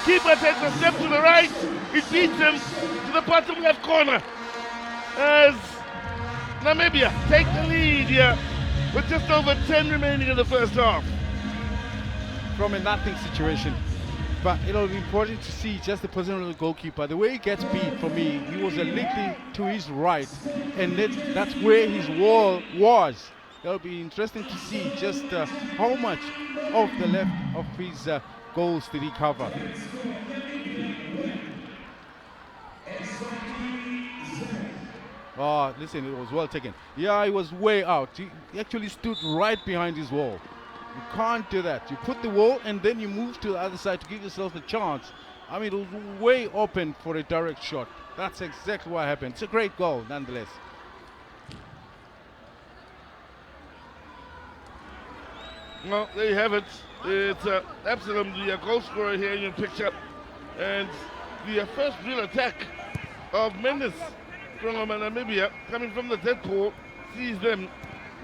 Keeper takes a step to the right. It beats him to the bottom left corner. As Namibia take the lead here with just over 10 remaining in the first half. From a nothing situation. But it'll be important to see just the position of the goalkeeper. The way he gets beat, for me, he was a little to his right, and that's where his wall was. It'll be interesting to see just how much of the left of his goals did he cover. Oh, listen, it was well taken. Yeah, he was way out. He actually stood right behind his wall. You can't do that. You put the wall and then you move to the other side to give yourself a chance. I mean, it was way open for a direct shot. That's exactly what happened. It's a great goal, nonetheless. Well, there you have it. It's Absalom, the goal scorer here in your picture. And the first real attack of Mendes from Namibia, coming from the dead ball, sees them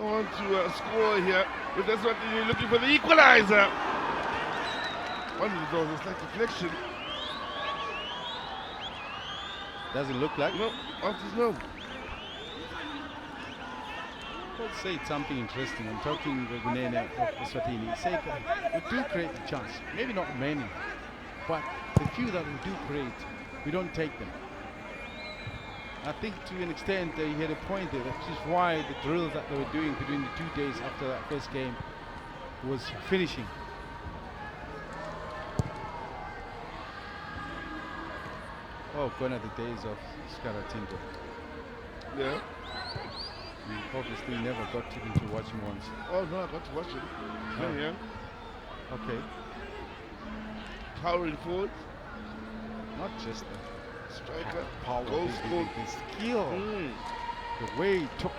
on to score here. But that's what you're looking for, the equalizer. One of the doors, it's like deflection. Doesn't look like. No, answers no. Let's say something interesting. I'm talking to Gunene of Eswatini. He said we do create a chance. Maybe not many, but the few that we do create, we don't take them. I think to an extent he had a point there, which is why the drills that they were doing between the 2 days after that first game was finishing. Oh, gone are the days of Skaratinto. Yeah. We obviously never got into watching once. Oh no, I got to watch it. Oh. Yeah. Okay. Powering forward. Not just the Striker. power, Goal scored. the skill, the way he took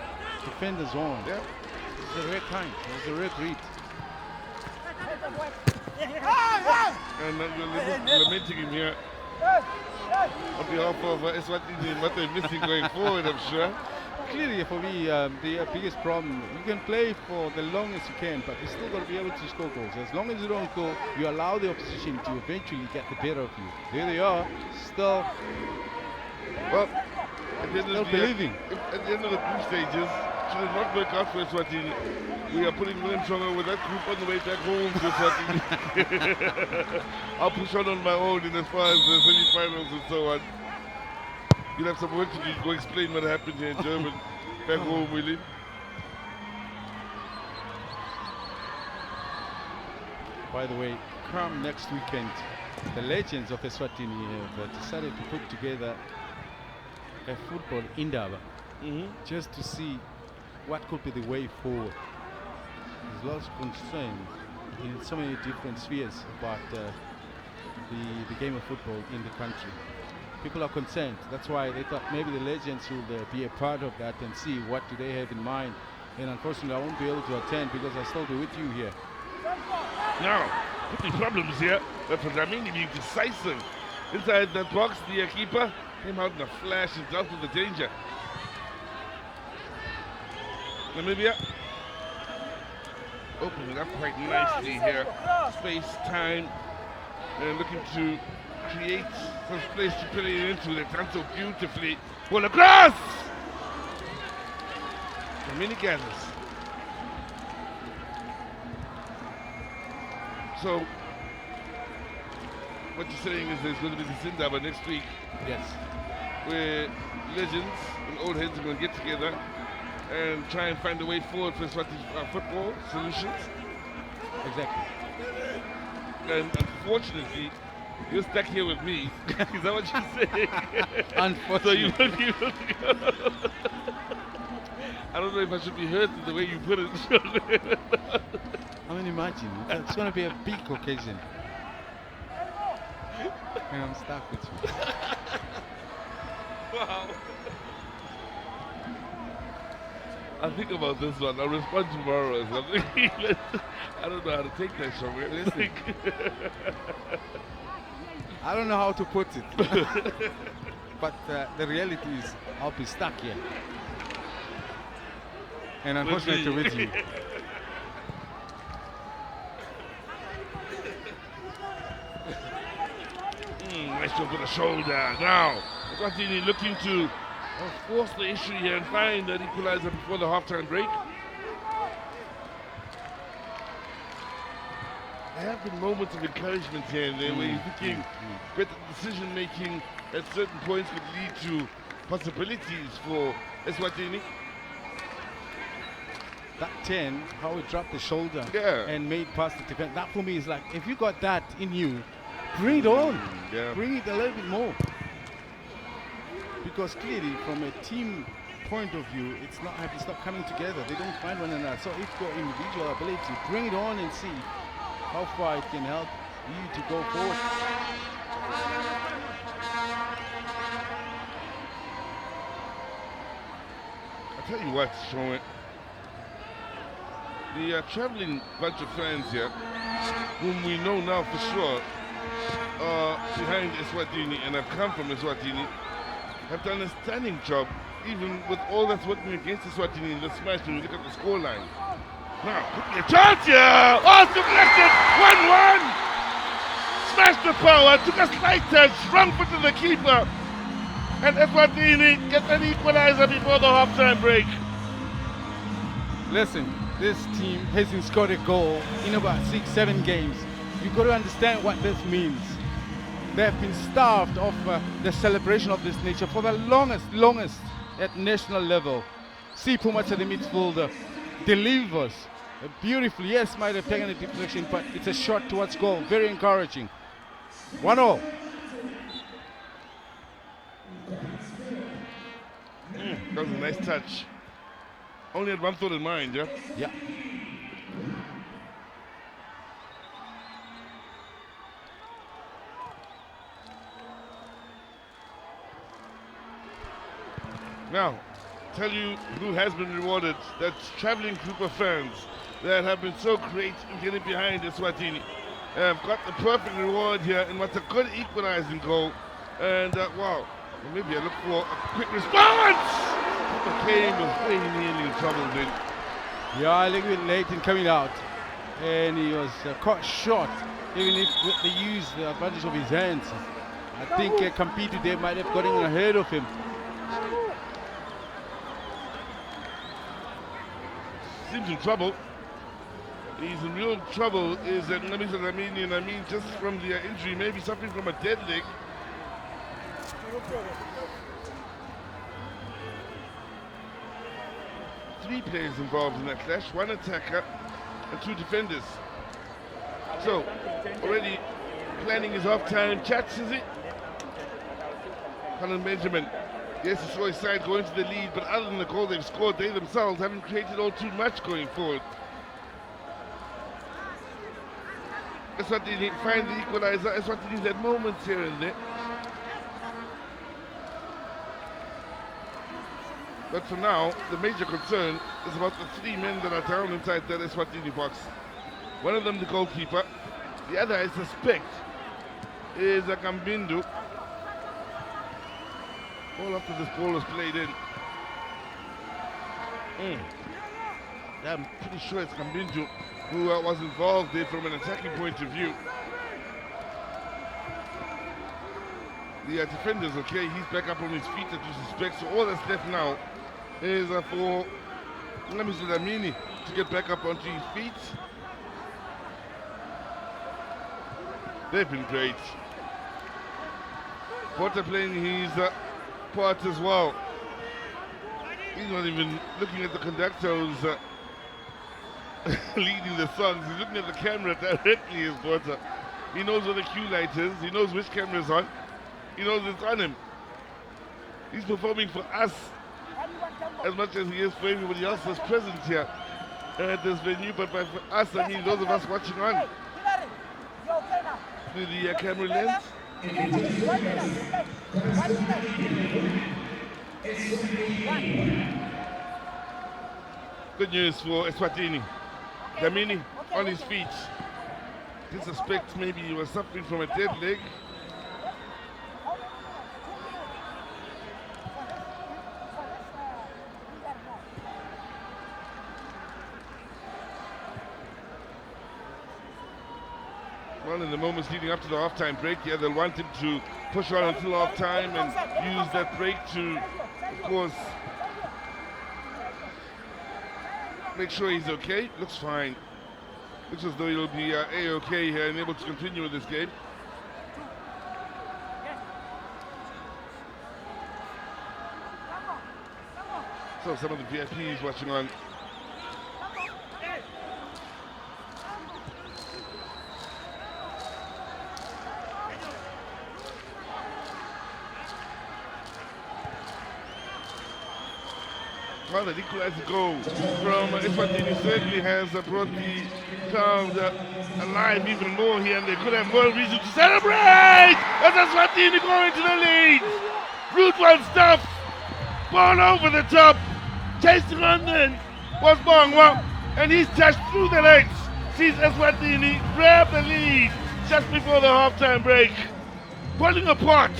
defenders on. Yeah. It was a rare time. It was a rare breed. And you're lamenting him here on behalf of Eswatini, what they're missing going forward, I'm sure. Clearly, for me, the biggest problem, you can play for the longest you can, but you still got to be able to score goals. As long as you don't go, you allow the opposition to eventually get the better of you. There they are, still, Well, at the end still of believing. at the end of the group stages, should it not work out for Eswatini, we are putting William Chonga with that group on the way back home to Eswatini. I'll push on my own in as far as the semi-finals and so on. You'll have some work to do. Go explain what happened here in German. Back home, Willie. By the way, come next weekend, the legends of Eswatini have decided to put together a football indaba, just to see what could be the way forward. There's lots of concern in so many different spheres about the game of football in the country. People are concerned. That's why they thought maybe the legends would be a part of that and see what do they have in mind. And unfortunately, I won't be able to attend because I'll still be with you here. Now, could be problems here, but for Dlamini being decisive inside that box, the keeper came out in a flash and dealt with the danger. Namibia opening up quite nicely here. Space, time, and looking to create some space to play it into. They've done so beautifully. Ball across! Dlamini gathers. So, what you're saying is there's going to be the Sindaba next week. Yes. Where legends and old heads are going to get together and try and find a way forward for Eswatini football solutions. Exactly. And unfortunately, you're stuck here with me. Is that what you're saying? Unfortunately. So you won't I don't know if I should be hurt in the way you put it. I mean, imagine. It's going to be a big occasion. And I'm stuck with you. Wow. I'll think about this one. I'll respond tomorrow or something. I don't know how to take that, Sean. Listen. I don't know how to put it. But the reality is I'll be stuck here. And unfortunately with you. Nice job with the shoulder. Now, Eswatini looking to force the issue here and find that equalizer before the halftime break. There have been moments of encouragement here and there where you're thinking better decision making at certain points could lead to possibilities for Eswatini. That 10, how he dropped the shoulder and made past the defense. That for me is like, if you got that in you, bring it on. Bring it a little bit more. Because clearly, from a team point of view, it's not coming together. They don't find one another. So if your individual ability, bring it on and see how far it can help you to go forward. I'll tell you what, Sean. The traveling bunch of fans here, whom we know now for sure, are behind Eswatini and have come from Eswatini, have done a stunning job, even with all that's working against Eswatini in this match when you look at the scoreline. Now, could be a chance here! Oh, deflected! 1-1! Smashed the power, took a slight touch, wrong foot to the keeper, and Eswatini gets an equalizer before the halftime break. Listen, this team hasn't scored a goal in about 6-7 games. You've got to understand what this means. They have been starved of the celebration of this nature for the longest at national level. Sipho Macha, the midfielder, delivers beautifully. Yes, might have taken a deflection, but it's a shot towards goal. Very encouraging. 1-0. That was a nice touch. Only had one thought in mind, yeah? Yeah. Now, tell you who has been rewarded. That's traveling group of fans that have been so great in getting behind Eswatini. Have got the perfect reward here in what's a good equalizing goal. And wow, maybe I look for a quick response. Came was very nearly in trouble then. Yeah, a little bit late in coming out. And he was caught short, even if with the advantage of his hands. I think Kampitu there might have gotten ahead of him. Seems in trouble. He's in real trouble. Is that Namibia and I mean just from the injury, maybe suffering from a dead leg. Three players involved in that clash, one attacker and two defenders. So, already planning his half-time chats, is it? Colin Benjamin, yes, he saw his side going to the lead, but other than the goal they've scored, they themselves haven't created all too much going forward. Eswatini find the equalizer. Eswatini's had moments here and there. But for now, the major concern is about the 3 men that are down inside that Eswatini box. One of them the goalkeeper. The other, I suspect, is a Kambindu. All after this ball was played in. Yeah, I'm pretty sure it's Kambindu who was involved there from an attacking point of view. The defender's okay, he's back up on his feet as you suspect, so all that's left now is for Namibia to get back up onto his feet. They've been great. Porter playing his part as well. He's not even looking at the conductor who's leading the songs. He's looking at the camera directly as Porter. He knows where the cue light is. He knows which camera is on. He knows it's on him. He's performing for us as much as he is for everybody else that's present here at this venue. But for us, I mean those of us watching on through the camera lens. Good news for Eswatini. Damini on his feet. I suspect maybe he was suffering from a dead leg. Well, in the moments leading up to the half-time break, yeah, they'll want him to push on until half-time and use that break to, of course, make sure he's okay. Looks fine. Looks as though he'll be A-okay here and able to continue with this game. So some of the VIPs watching on. Well, that equalizer goal from Eswatini certainly has brought the crowd alive even more here, and they could have more reason to celebrate! As Eswatini going to the lead! Route 1 stuff! Ball over the top! Chasing on then was Bongwa, and he's touched through the legs. Sees Eswatini grab the lead just before the halftime break. Pulling apart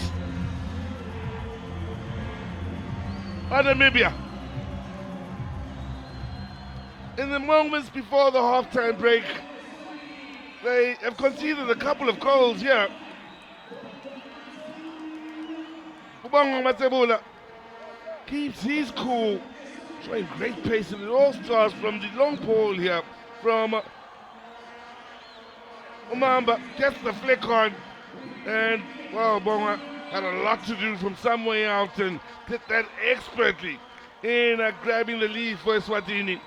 Namibia. In the moments before the halftime break, they have conceded a couple of goals here. Ubongo Matebula keeps his cool, showing great pace, and it all starts from the long ball here from Umamba. Gets the flick on, and well, Ubongo had a lot to do from some way out and did that expertly in grabbing the lead for Eswatini.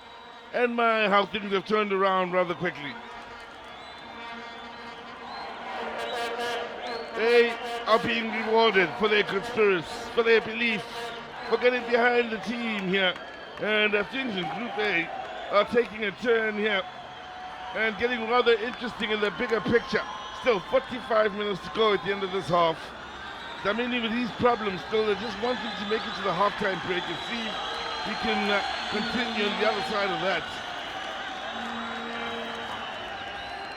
And my, how things have turned around rather quickly. They are being rewarded for their conspiracy, for their belief, for getting behind the team here. And things in Group A are taking a turn here and getting rather interesting in the bigger picture. Still 45 minutes to go at the end of this half. Damini with his problems still, they just want him to make it to the halftime break and see he can continue on the other side of that.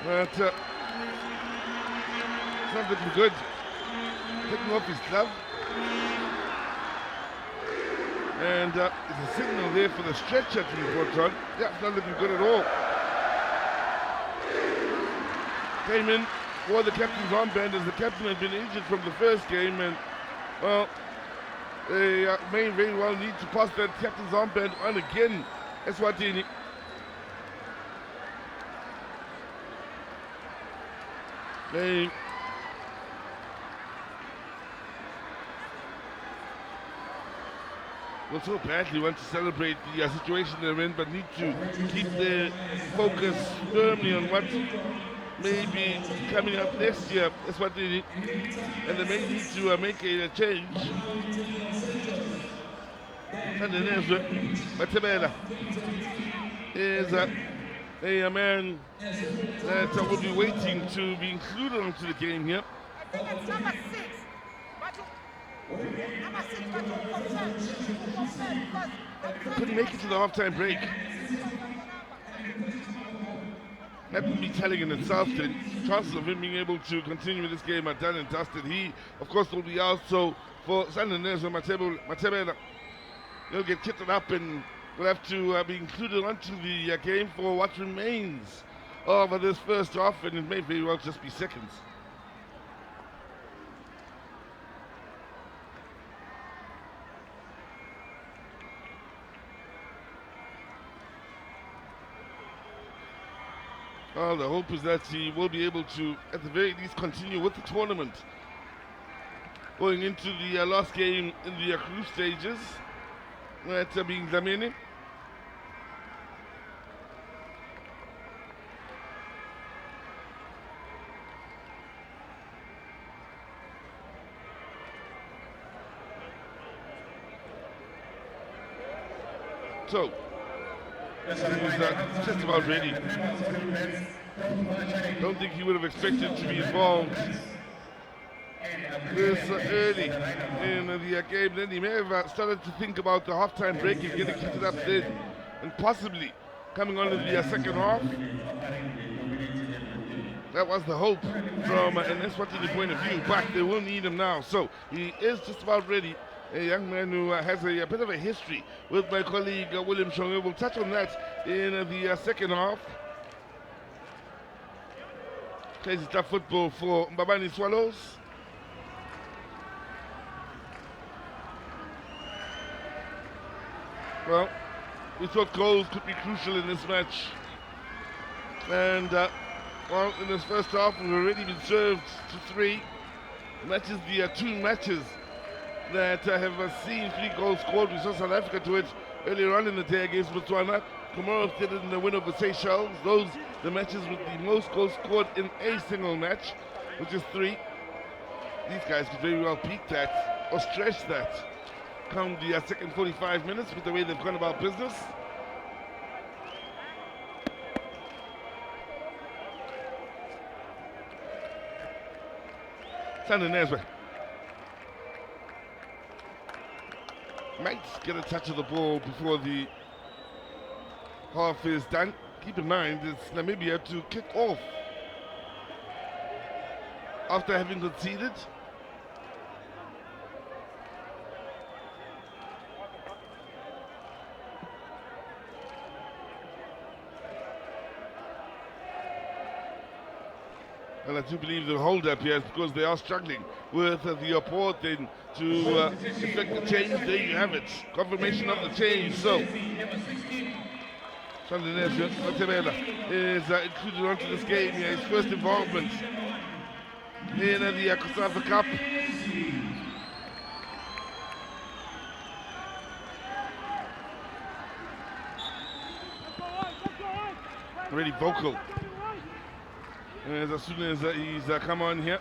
But it's not looking good. Taking off his glove. And there's a signal there for the stretcher to be brought on. Yeah, it's not looking good at all. Came in, wore the captain's armband as the captain had been injured from the first game, and well, they may very well need to pass that captain's armband on again. Eswatini. They will so badly want to celebrate the situation they're in, but need to keep their focus firmly on what may be coming up next year. Eswatini, and they may need to make a change. And then Matebela is a man that will be waiting to be included onto the game here. I think it's number 6. Number 6, but who confirmed because Couldn't make it to the halftime break. That would be telling in itself. The chances of him being able to continue this game are done and dusted. He, of course, will be out. So for Sanders and Matebela, they'll get kitted up and will have to be included onto the game for what remains of this first half, and it may very well just be seconds. Well, the hope is that he will be able to, at the very least, continue with the tournament. Going into the last game in the group stages, that being Dlamini. So, he's just about ready. Don't think he would have expected to be involved this early in the game. Then he may have started to think about the halftime break and getting kitted up then, and possibly coming on in the second half. That was the hope from an Eswatini point of view, but they will need him now. So he is just about ready. A young man who has a bit of a history with my colleague William Shonge. We'll touch on that in the second half. Plays tough football for Mbabane Swallows. Well, we thought goals could be crucial in this match. And, well, in this first half, we've already been served to 3. Matches, the 2 matches that have seen 3 goals scored. We saw South Africa do it earlier on in the day against Botswana. Comoros did it in the win over Seychelles. Those the matches with the most goals scored in a single match, which is 3. These guys could very well peak that or stretch that come the second 45 minutes with the way they've gone about business. Sanders might get a touch of the ball before the half is done. Keep in mind, it's Namibia to kick off after having conceded. And I do believe the hold up here is because they are struggling with the port then to effect the change. There you have it. Confirmation of the change. So, Sanders Matebela is included onto this game here. His first involvement in the COSAFA Cup. Really vocal. As soon as he's come on here.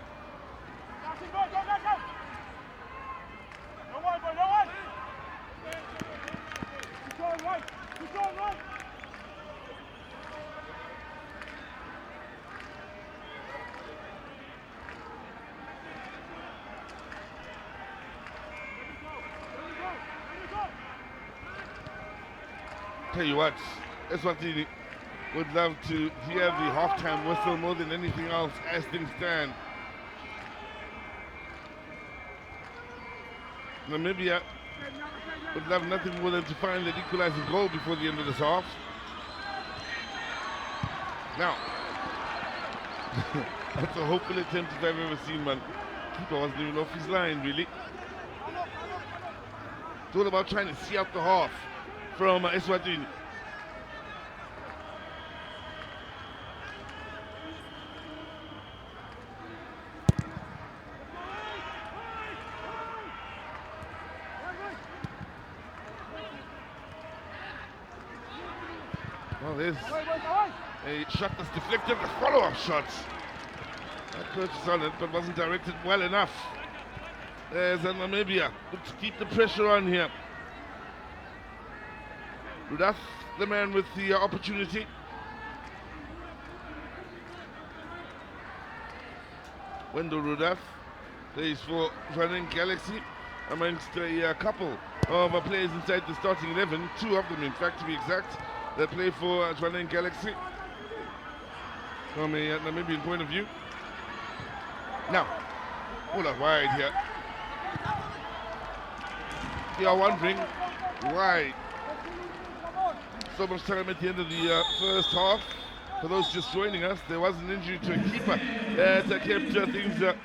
Tell you what, Eswatini would love to hear the halftime whistle more than anything else as things stand. Namibia would love nothing more than to find that equalizing goal before the end of this half. Now, that's a hopeful attempt if I've ever seen one. Keeper wasn't even off his line, really. It's all about trying to see out the half from Eswatini. Well, there's a shot that's deflected, the follow-up shot. That purchase on it, but wasn't directed well enough. There's a Namibia to keep the pressure on here. Rudath, the man with the opportunity. Wendell Rudolph plays for Jwaneng Galaxy amongst a couple of players inside the starting 11, 2 of them in fact to be exact, that play for Jwaneng Galaxy from a Namibian point of view. Now, hold up wide here. You are wondering why so much time at the end of the first half. For those just joining us, there was an injury to a keeper that kept things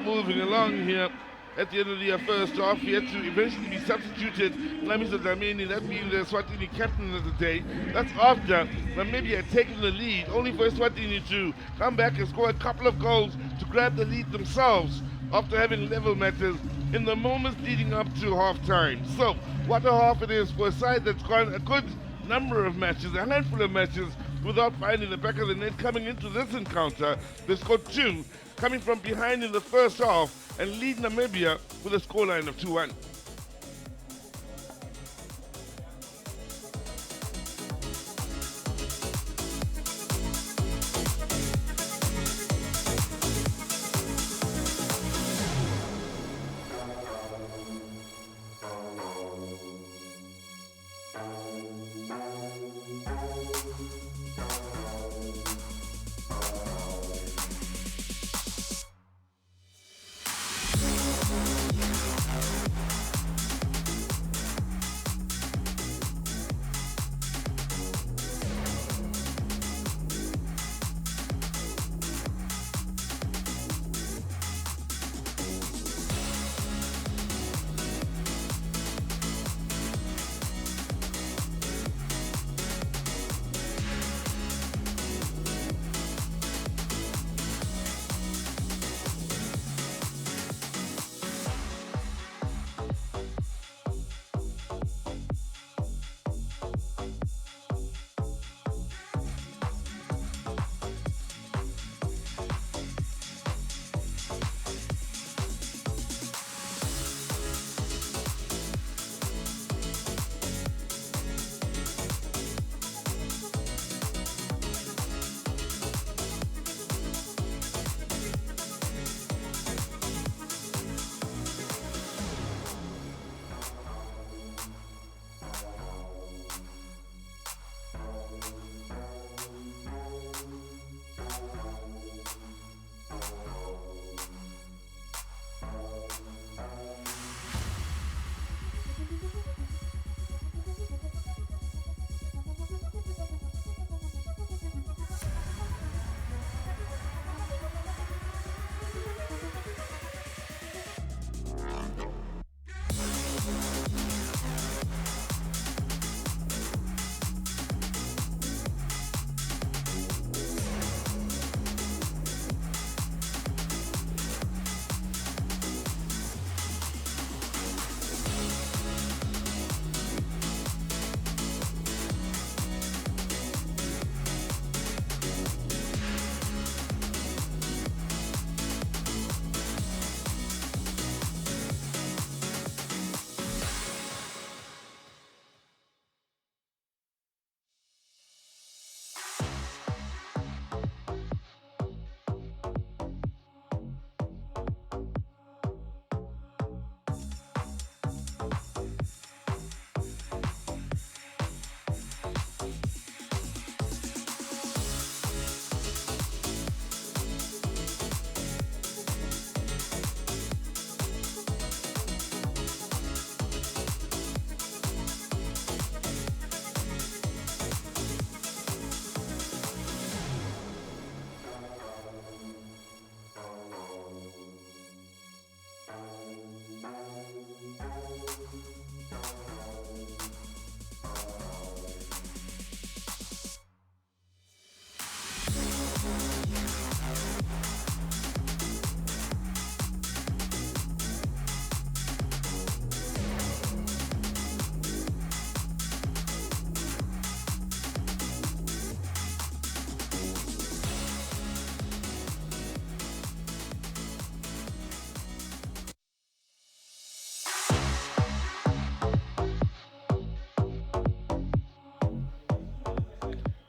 moving along here. At the end of the first half, he had to eventually be substituted. Namibia Dlamini, that being the Eswatini captain of the day. That's after Namibia had taken the lead, only for Eswatini to come back and score a couple of goals to grab the lead themselves after having level matters in the moments leading up to half-time. So, what a half it is for a side that's gone a good number of matches, a handful of matches, without finding the back of the net. Coming into this encounter, they scored 2, coming from behind in the first half and lead Namibia with a scoreline of 2-1.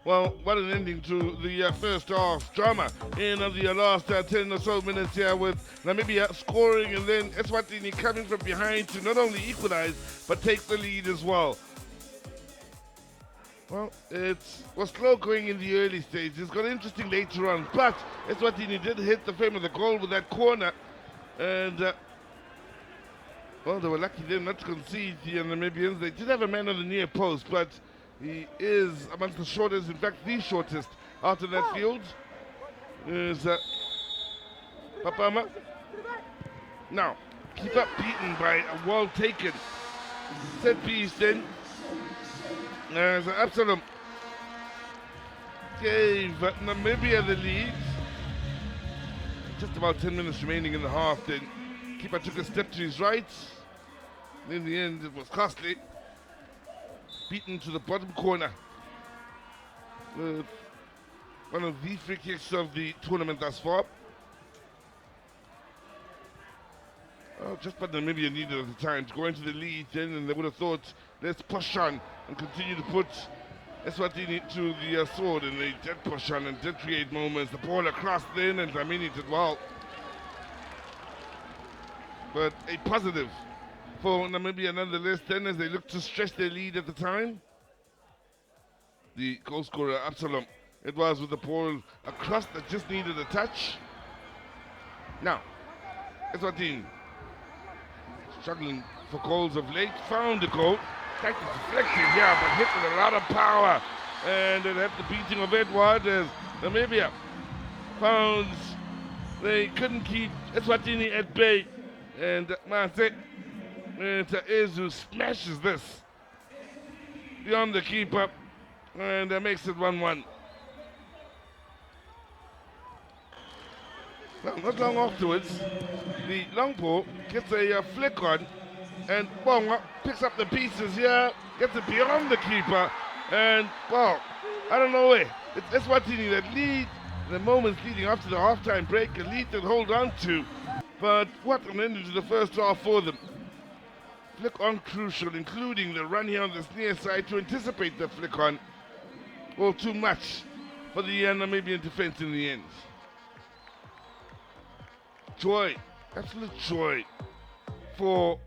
Well, what an ending to the first half drama in the last 10 or so minutes here, with Namibia scoring and then Eswatini coming from behind to not only equalize but take the lead as well. Well, it was slow going in the early stages. It got interesting later on, but Eswatini did hit the frame of the goal with that corner, and well, they were lucky then not to concede. The Namibians, they did have a man on the near post, but he is amongst the shortest, in fact the shortest out of that field. Is Papama. Now, keep up beaten by a well taken set piece then. As Absalom gave Namibia the lead. Just about 10 minutes remaining in the half then. Keeper took a step to his right. In the end, it was costly. Beaten to the bottom corner. With one of the free kicks of the tournament thus far. Oh, just what Namibia needed at the time to go into the lead then, and they would have thought, let's push on and continue to put Eswatini to the sword, and they did push on and did create moments. The ball across then, and Dlamini did well. But a positive for Namibia nonetheless then, as they look to stretch their lead at the time. The goal scorer, Absalom, it was with the ball across that just needed a touch. Now, Eswatini struggling for goals of late, found the goal. Tried to deflect it here, but hit with a lot of power. And it had the beating of Edward as Namibia found they couldn't keep Eswatini at bay. And Mase Ezu smashes this beyond the keeper, and that makes it 1-1. Well, not long afterwards, the long ball gets a flick on, and Bonga picks up the pieces here, gets it beyond the keeper, and well, I don't know where. It's Eswatini that lead, the moments leading up to the halftime break, a lead to hold on to. But what an ending to the first half for them. Flick on crucial, including the run here on this near side to anticipate the flick on. All too much for the Namibian defense in the end. Joy, absolute joy for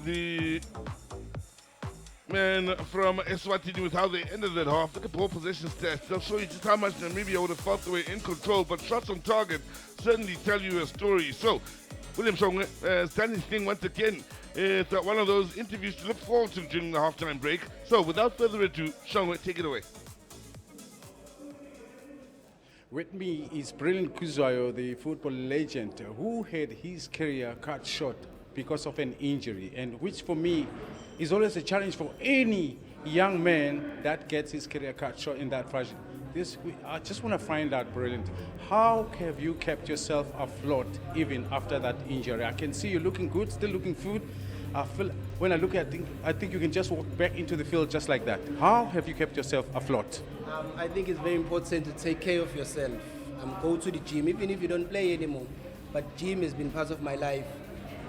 the men from Eswatini with how they ended that half. Look at ball possession stats. They'll show you just how much Namibia would have felt they were in control, but shots on target certainly tell you a story. So, William Shongwe standing thing once again. It's one of those interviews to look forward to during the halftime break. So, without further ado, Shongwe, take it away. With me is Brilliant Kuzwayo, the football legend, who had his career cut short because of an injury, and which for me is always a challenge for any young man that gets his career cut short in that fashion. I just want to find out, Brilliant, how have you kept yourself afloat even after that injury? I can see you looking good, still looking good. I feel when I look at it, I think you can just walk back into the field just like that. How have you kept yourself afloat? I think it's very important to take care of yourself. Go to the gym, even if you don't play anymore. But gym has been part of my life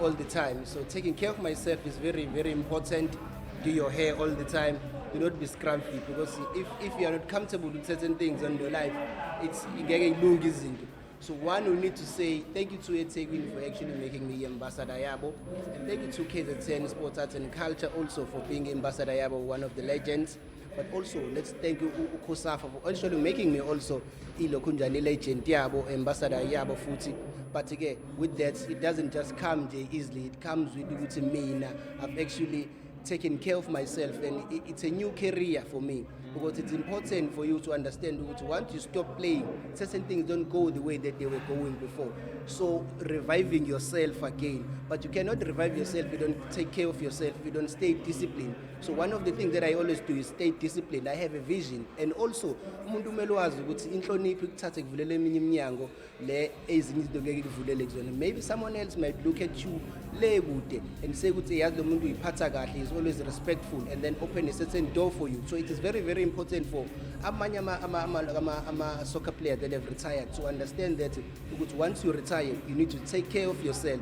all the time. So taking care of myself is very, very important. Do your hair all the time. Do not be scruffy, because if you are not comfortable with certain things in your life, it's isn't. So one, we need to say thank you to Etequin for actually making me Ambassador Yabo, and thank you to KZN Sports Arts and Culture also for being Ambassador Yabo, one of the legends. But also let's thank you COSAFA for actually making me also Ilokunjani legend Yabo, Ambassador Yabo Futi. But again, with that, it doesn't just come easily. It comes with me. I've actually taken care of myself, and it's a new career for me, because it's important for you to understand that once you stop playing, certain things don't go the way that they were going before. So reviving yourself again, but you cannot revive yourself if you don't take care of yourself, if you don't stay disciplined. So one of the things that I always do is stay disciplined. I have a vision, and also umuntu kumele wazi ukuthi inhlonipho ikuthathe kuvulele eminye iminyango le ezinye izinto ngeke kuvulele kuzona. Maybe someone else might look at you le kude and say ukuthi yazi lo muntu uyiphatha kahle, is always respectful, and then open a certain door for you. So it is very, very important for amanye ama soccer players that have retired to understand that once you retire, you need to take care of yourself.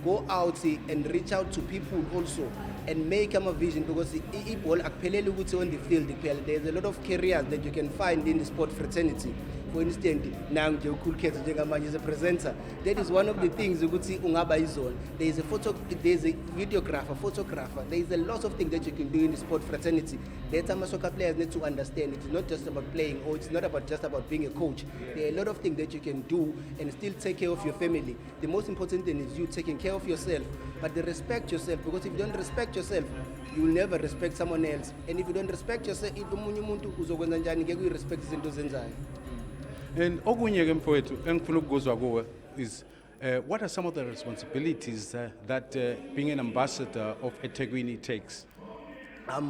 go out and reach out to people also and make a vision, because i-ball akupheleli ukuthi on the field kuphela. There's a lot of careers that you can find in the sport fraternity. For instance, now nje ukhulukhetha njengamanje as a presenter, that is one of the things ukuthi ungaba izona. There is a videographer, photographer. There is a lot of things that you can do in the sport fraternity that some soccer players need to understand. It's not just about playing, or it's not just about being a coach. There are a lot of things that you can do and still take care of your family. The most important thing is you taking care of yourself, but respect yourself, because if you don't respect yourself, you will never respect someone else. And if you don't respect yourself, omunye umuntu uzokwenza njani ngeke uyirespect izinto zenzayo. And okunye ke mfowethu engifuna ukuzwa kuwe is what are some of the responsibilities that being an ambassador of eThekwini takes?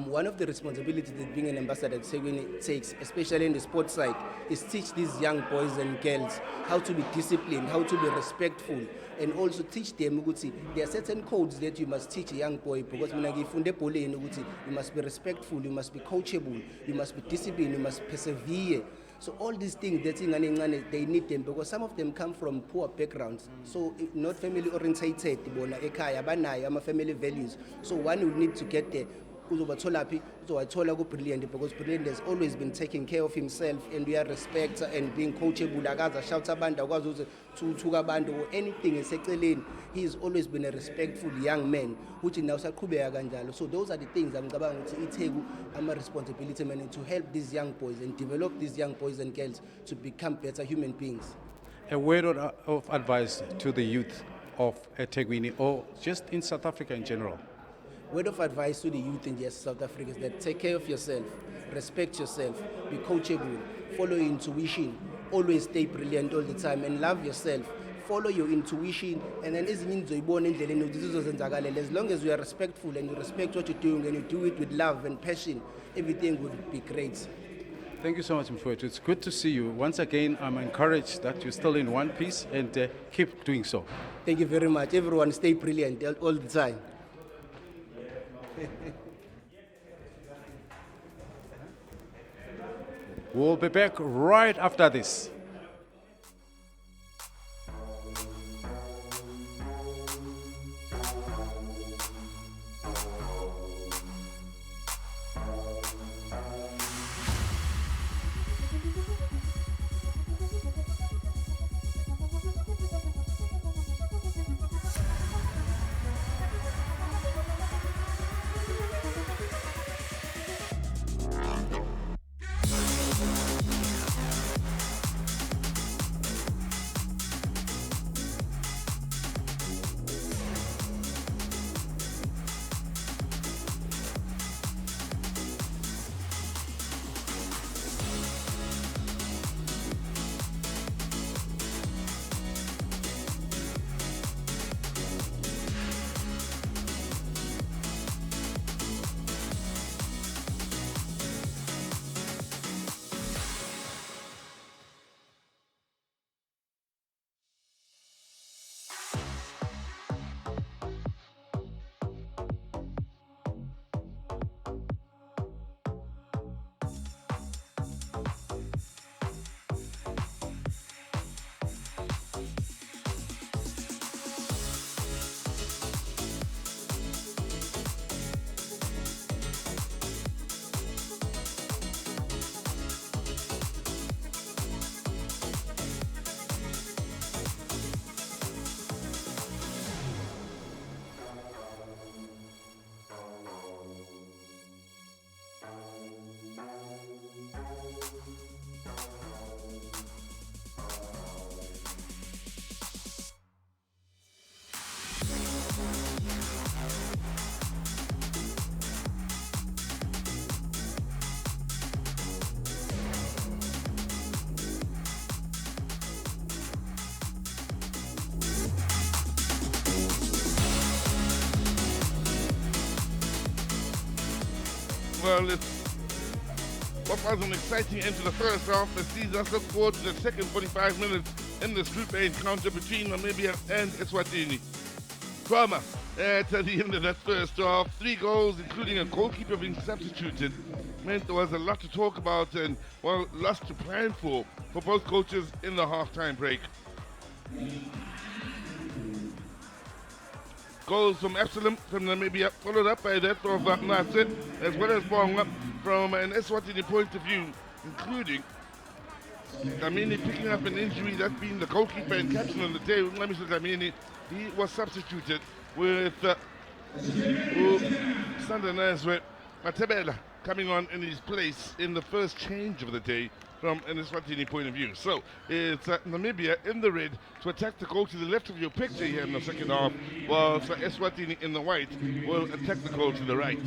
One of the responsibilities that being an ambassador at Ethekwini takes, especially in the sports side, is teach these young boys and girls how to be disciplined, how to be respectful, and also teach them ukuthi there are certain codes that you must teach a young boy, because mina ngifunde ebholeni ukuthi you must be respectful, you must be coachable, you must be disciplined, you must persevere. So all these things that they need them, because some of them come from poor backgrounds, so not family orientated, bona ekhaya banayo ama family values. So one will need to get there. Brilliant, because Brilliant has always been taking care of himself, and we are respect and being coachable. Shout abantu or anything eseceleni. He has always been a respectful young man, which now so those are the things I'm a responsibility man to help these young boys and develop these young boys and girls to become better human beings. A word of advice to the youth of eThekwini, or just in South Africa in general? Word of advice to the youth in South Africa is that take care of yourself, respect yourself, be coachable, follow your intuition, always stay brilliant all the time, and love yourself. Follow your intuition, and then as long as you are respectful and you respect what you're doing and you do it with love and passion, everything will be great. Thank you so much, Mfowethu. It's good to see you. Once again, I'm encouraged that you're still in one piece, and keep doing so. Thank you very much. Everyone stay brilliant all the time. We'll be back right after this. Well, what was an exciting end to the first half. Let's see, let's look forward to the second 45 minutes in this Group A encounter between Namibia and Eswatini. Drama at the end of that first half. 3 goals, including a goalkeeper being substituted, meant there was a lot to talk about and, well, lots to plan for both coaches in the half-time break. Goals from Absalom from Namibia, followed up by that of Nasir, as well as Bonga from an Eswatini point of view, including Dlamini picking up an injury. That's been the goalkeeper and captain on the day. Mr. Dlamini, he was substituted with Sandra Nazwe Matebela coming on in his place in the first change of the day from an Eswatini point of view. So it's Namibia in the red to attack the goal to the left of your picture here in the second half, while Eswatini in the white will attack the goal to the right.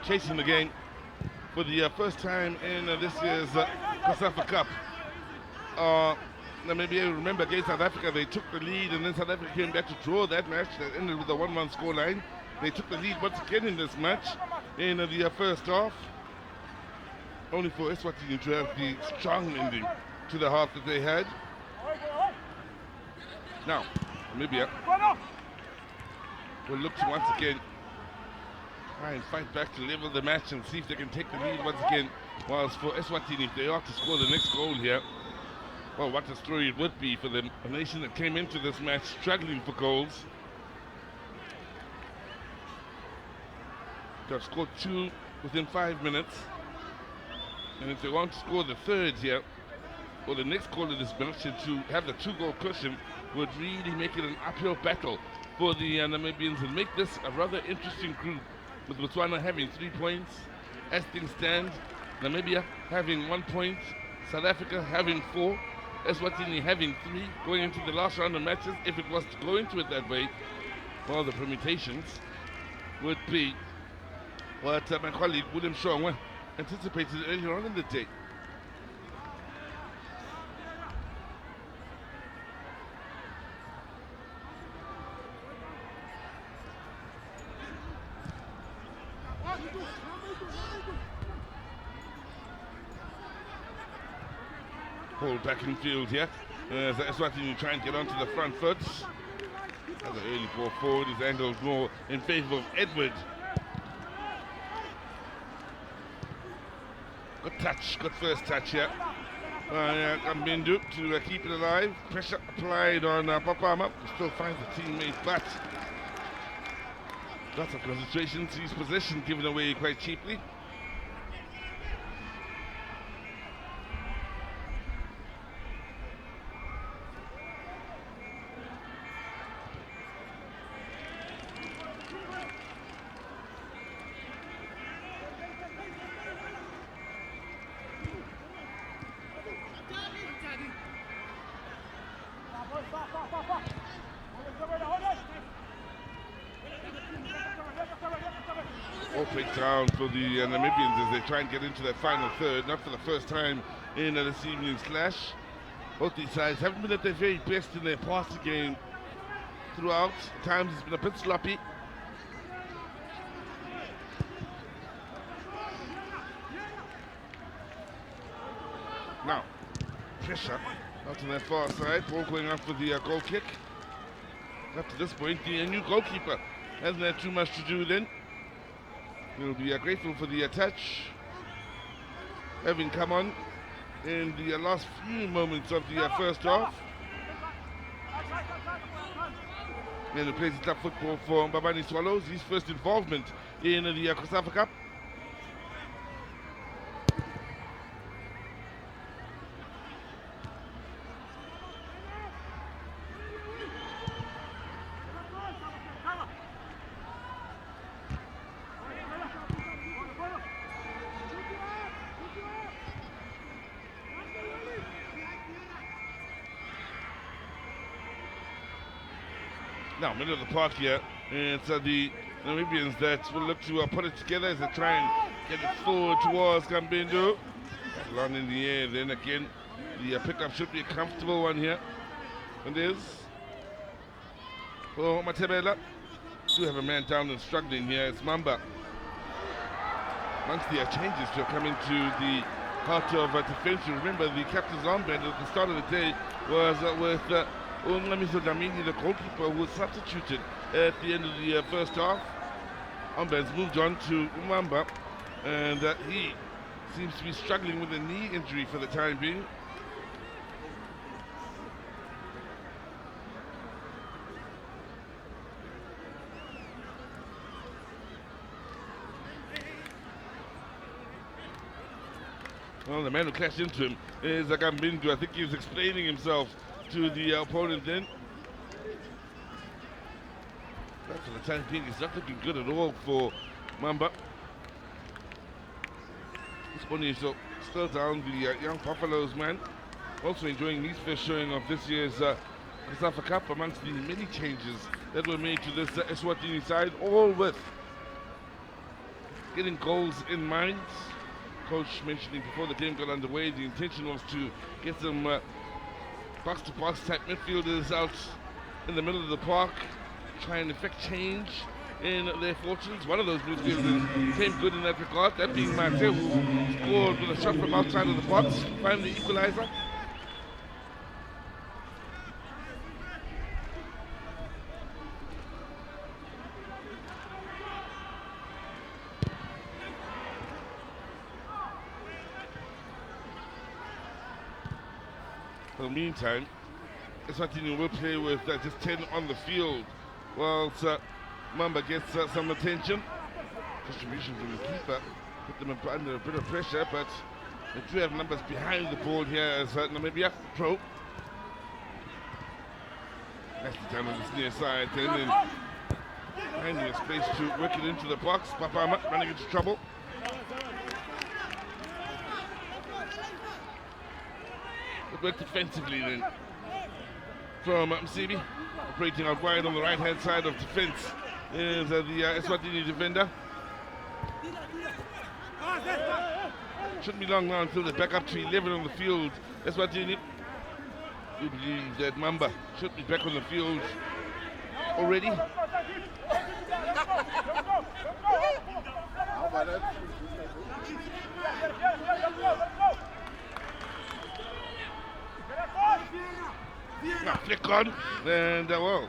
Chasing the game for the first time in this year's COSAFA Cup. Namibia, remember, against South Africa, they took the lead, and then South Africa came back to draw that match. That ended with a 1-1 scoreline. They took the lead once again in this match in the first half, only for Eswatini to have the strong ending to the half that they had. Now, Namibia will look to once again try and fight back to level the match and see if they can take the lead once again. Whilst for Eswatini, if they are to score the next goal here, well, what a story it would be for them. A nation that came into this match struggling for goals. They have scored 2 within 5 minutes. And if they want to score the third here, or the next goal of this match, and to have the 2-goal cushion, would really make it an uphill battle for the Namibians and make this a rather interesting group, with Botswana having 3 points as things stand, Namibia having 1 point, South Africa having 4, Eswatini having 3 going into the last round of matches. If it was to go into it that way, well, the permutations would be what my colleague William Shaw anticipated earlier on in the day. Hold back in field here. Eswatini trying to get onto the front foot. That's an early ball forward. His angle more in favour of Edward. Good touch, good first touch here. Kambindu to keep it alive. Pressure applied on Papama. Still finds the teammate, but lots of concentration. Sees possession given away quite cheaply. Down for the Namibians as they try and get into their final third, not for the first time in this evening's clash. Both these sides haven't been at their very best in their passing game throughout. At times it's been a bit sloppy. Now, pressure out on their far side, ball going out for the goal kick. Up to this point, the new goalkeeper hasn't had too much to do then. We'll be grateful for the touch having come on in the last few moments of the first half. And he plays top football for Mbabane Swallows, his first involvement in the COSAFA Cup. Now, middle of the park here, and it's the Namibians that will look to put it together as they try and get it forward towards Kambindu. Long in the air, then again, the pickup should be a comfortable one here. And there's for Matebela. Do have a man down and struggling here. It's Mamba. Once the changes to coming to the heart of defense, you remember the captain's armband at the start of the day was with Mr. Dlamini, the goalkeeper, who was substituted at the end of the first half. Armbands moved on to Umamba, and he seems to be struggling with a knee injury for the time being. Well, the man who clashed into him is Agambindu. I think he was explaining himself to the opponent then. But for the time being, it's not looking good at all for Mamba. Spony is still down, the young Buffaloes man. Also enjoying his first showing of this year's COSAFA Cup amongst the many changes that were made to this Eswatini side, all with getting goals in mind. Coach mentioning before the game got underway, the intention was to get some box-to-box type midfielders out in the middle of the park, try and effect change in their fortunes. One of those midfielders came good in that regard, that being Mate, who scored with a shot from outside of the box, finally the equalizer. For the meantime, Eswatini will play with just 10 on the field, whilst Mamba gets some attention. Distribution from the keeper put them under a bit of pressure, but they do have numbers behind the ball here as Namibia Pro. That's the time on this near side, and finding a space to work it into the box. Papama running into trouble. It worked defensively then from Msibi, operating out wide on the right hand side of defense is the Eswatini defender. Shouldn't be long now until they're back up to 11 on the field. Eswatini, we believe that Mamba should be back on the field already. Now flick on, and well,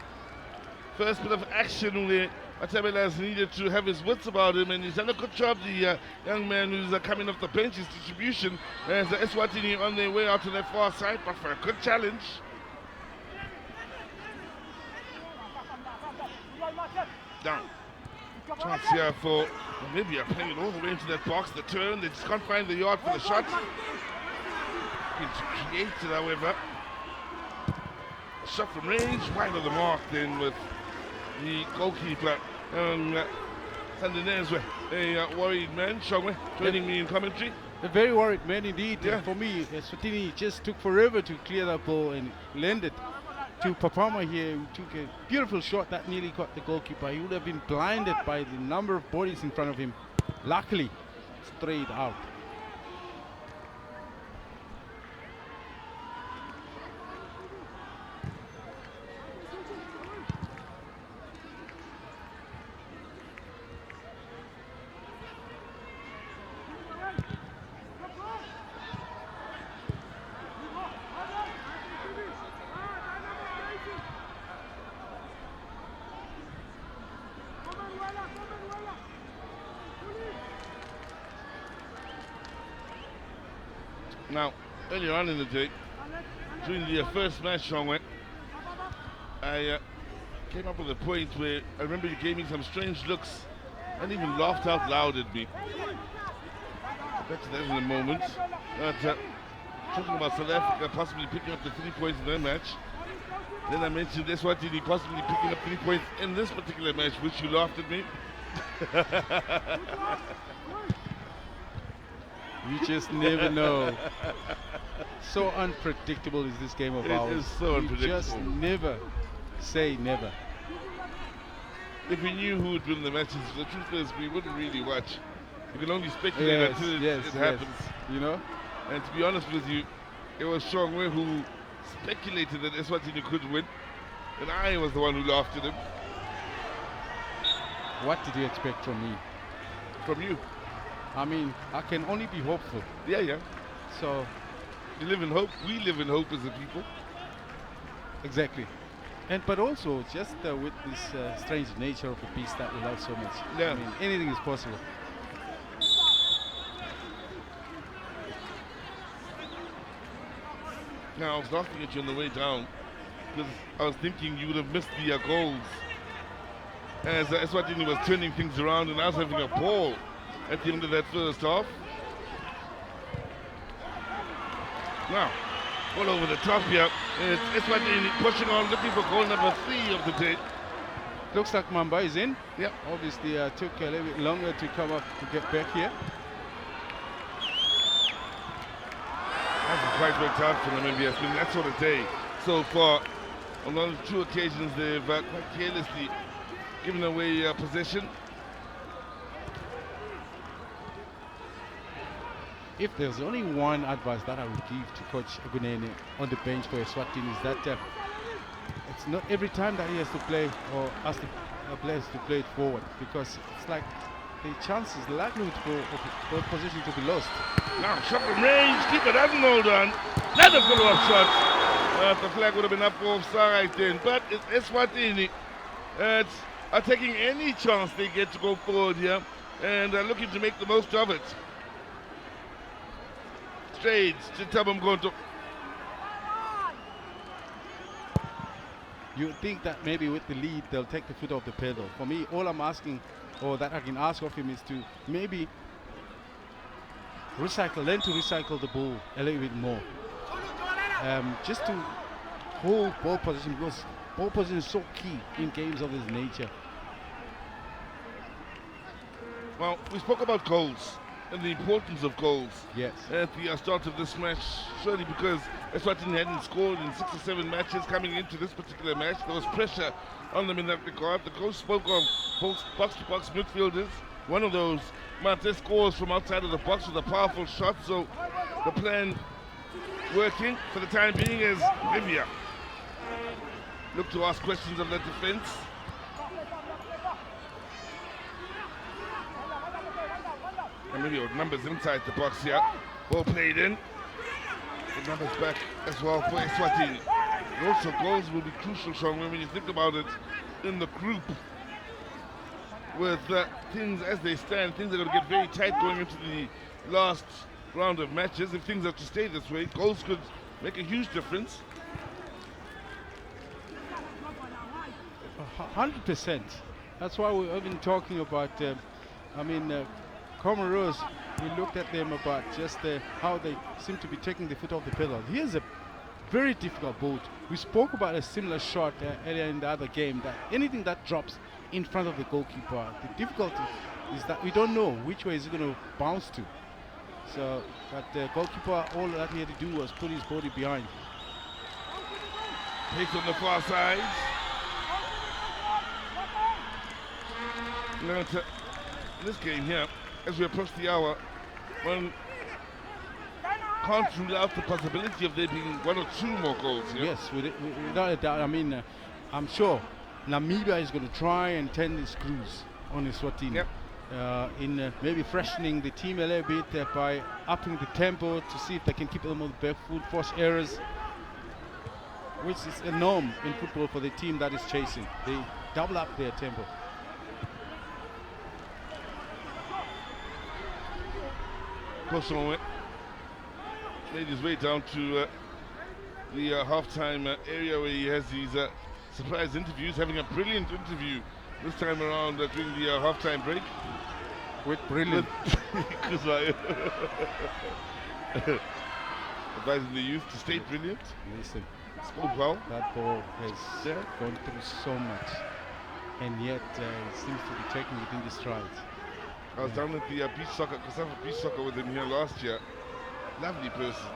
first bit of action where Matabela has needed to have his wits about him, and he's done a good job, the young man who's coming off the bench. His distribution as the Eswatini on their way out to their far side, but for a good challenge. Down. Chance here for Namibia, playing it all the way into that box, the turn, they just can't find the yard for the shot. It's created, however. Shot from range, wide of the mark then with the goalkeeper, Sandinezwe, a worried man. Shongwe joining me in commentary. A very worried man indeed. Yeah. For me, Eswatini just took forever to clear that ball and lend it to Papama here, who took a beautiful shot that nearly caught the goalkeeper. He would have been blinded by the number of bodies in front of him. Luckily, straight out. Now, earlier on in the day, during the first match, Shongwe, I came up with a point where I remember you gave me some strange looks and even laughed out loud at me. I'll get to that in a moment. But talking about South Africa possibly picking up the 3 points in their match, then I mentioned Eswatini possibly picking up 3 points in this particular match, which you laughed at me. You just never know. So unpredictable is this game of ours. It is so unpredictable. You just never say never. If we knew who would win the matches, the truth is we wouldn't really watch. We can only speculate until it happens. You know? And to be honest with you, it was Shongwe who speculated that Eswatini could win, and I was the one who laughed at him. What did you expect from me? From you. I mean, I can only be hopeful. Yeah. So, You live in hope. We live in hope as a people. exactly. But also, just with this strange nature of the beast that we love so much. Yeah. I mean, anything is possible. Now, I was laughing at you on the way down because I was thinking you would have missed the goals as Eswatini was turning things around and I was having a ball at the end of that first half. Now, all over the top here. It's Eswatini pushing on, looking for goal number 3 of the day. Looks like Mamba is in. Yep. Obviously took a little bit longer to come up to get back here. Hasn't quite worked out for Namibia. It's been that sort of day so far. On those 2 occasions, they've quite carelessly given away possession. If there's only one advice that I would give to Coach Egunene on the bench for Eswatini is that it's not every time that he has to play or ask the players to play it forward, because it's like the chances, the likelihood for position to be lost. Now shot from range, keeper doesn't hold on. Another follow-up shot. The flag would have been up for offside then, but it's Eswatini are taking any chance they get to go forward here and are looking to make the most of it. Straight to Tabam Gonto. You think that maybe with the lead they'll take the foot off the pedal. For me, all I'm asking, or that I can ask of him, is to maybe learn to recycle the ball a little bit more. Just to hold ball position, because ball position is so key in games of this nature. Well, we spoke about goals and the importance of goals. Yes. At the start of this match, surely because Eswatini hadn't scored in 6 or 7 matches coming into this particular match. There was pressure on them in that regard. The coach spoke of box-to-box midfielders. One of those, Mate, scores from outside of the box with a powerful shot. So the plan working for the time being is Namibia look to ask questions of the defense. And maybe with numbers inside the box here. Ball played in. The numbers back as well for Eswatini. Also, goals will be crucial, Sean, when you think about it in the group. With things as they stand, things are going to get very tight going into the last round of matches. If things are to stay this way, goals could make a huge difference. 100%. That's why we've been talking about, Comoros, we looked at them about just how they seem to be taking the foot off the pedal. Here's a very difficult boat. We spoke about a similar shot earlier in the other game, that anything that drops in front of the goalkeeper, the difficulty is that we don't know which way is it going to bounce to. So, but the goalkeeper, all that he had to do was put his body behind. Pace on the far side. Now in this game here, as we approach the hour, one can't rule out the possibility of there being 1 or 2 more goals here. Yes, without a doubt. I'm sure Namibia is going to try and turn the screws on Eswatini. Yep. In maybe freshening the team a little bit by upping the tempo to see if they can keep them on the back foot, force errors, which is a norm in football for the team that is chasing. They double up their tempo. Kosovo made his way down to the halftime area where he has these surprise interviews, having a brilliant interview this time around during the halftime break. With brilliant. Because I advising the youth to stay brilliant. Listen, spoke well. That ball has gone through so much, and yet it seems to be taken within the strides. I was down at the beach soccer, COSAFA beach soccer with him here last year. Lovely person.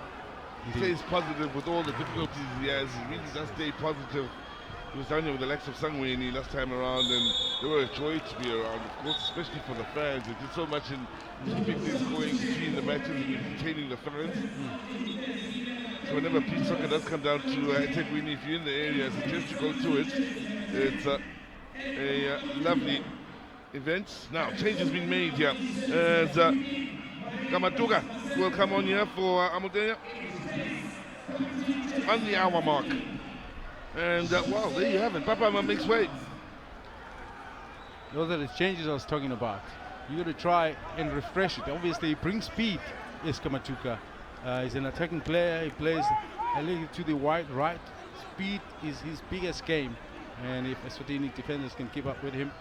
He stays positive with all the difficulties he has. He really does stay positive. He was down here with the likes of Sangweni last time around, and they were a joy to be around, of course, especially for the fans. They did so much in keeping things going between the matches and entertaining the fans. So whenever beach soccer does come down to Etegwini, if you're in the area, I suggest you go to it. It's a lovely event. Now, change has been made here. As Kamatuga will come on here for Amuteya on the hour mark. And well, there you have it. Papa makes way. Those are the changes I was talking about. You got to try and refresh it. Obviously, he brings speed. Is Kamatuka. He's an attacking player. He plays a little to the wide right. Speed is his biggest game, and if Eswatini defenders can keep up with him.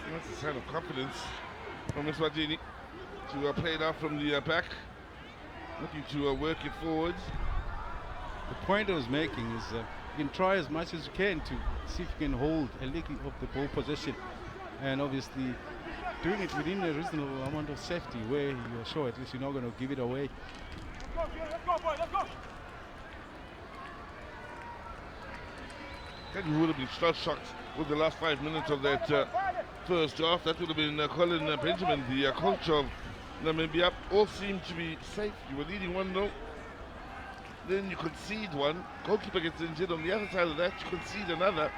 That's a sign of confidence from Eswatini to play it out from the back, looking to work it forwards. The point I was making is you can try as much as you can to see if you can hold a little of the ball possession, and obviously doing it within a reasonable amount of safety where you're sure at least you're not going to give it away. Then you would have been shocked with the last 5 minutes of that first half. That would have been Colin Benjamin, the coach of Namibia. All seemed to be safe. You were leading 1-0. Then you concede one. Goalkeeper gets injured. On the other side of that, you concede another.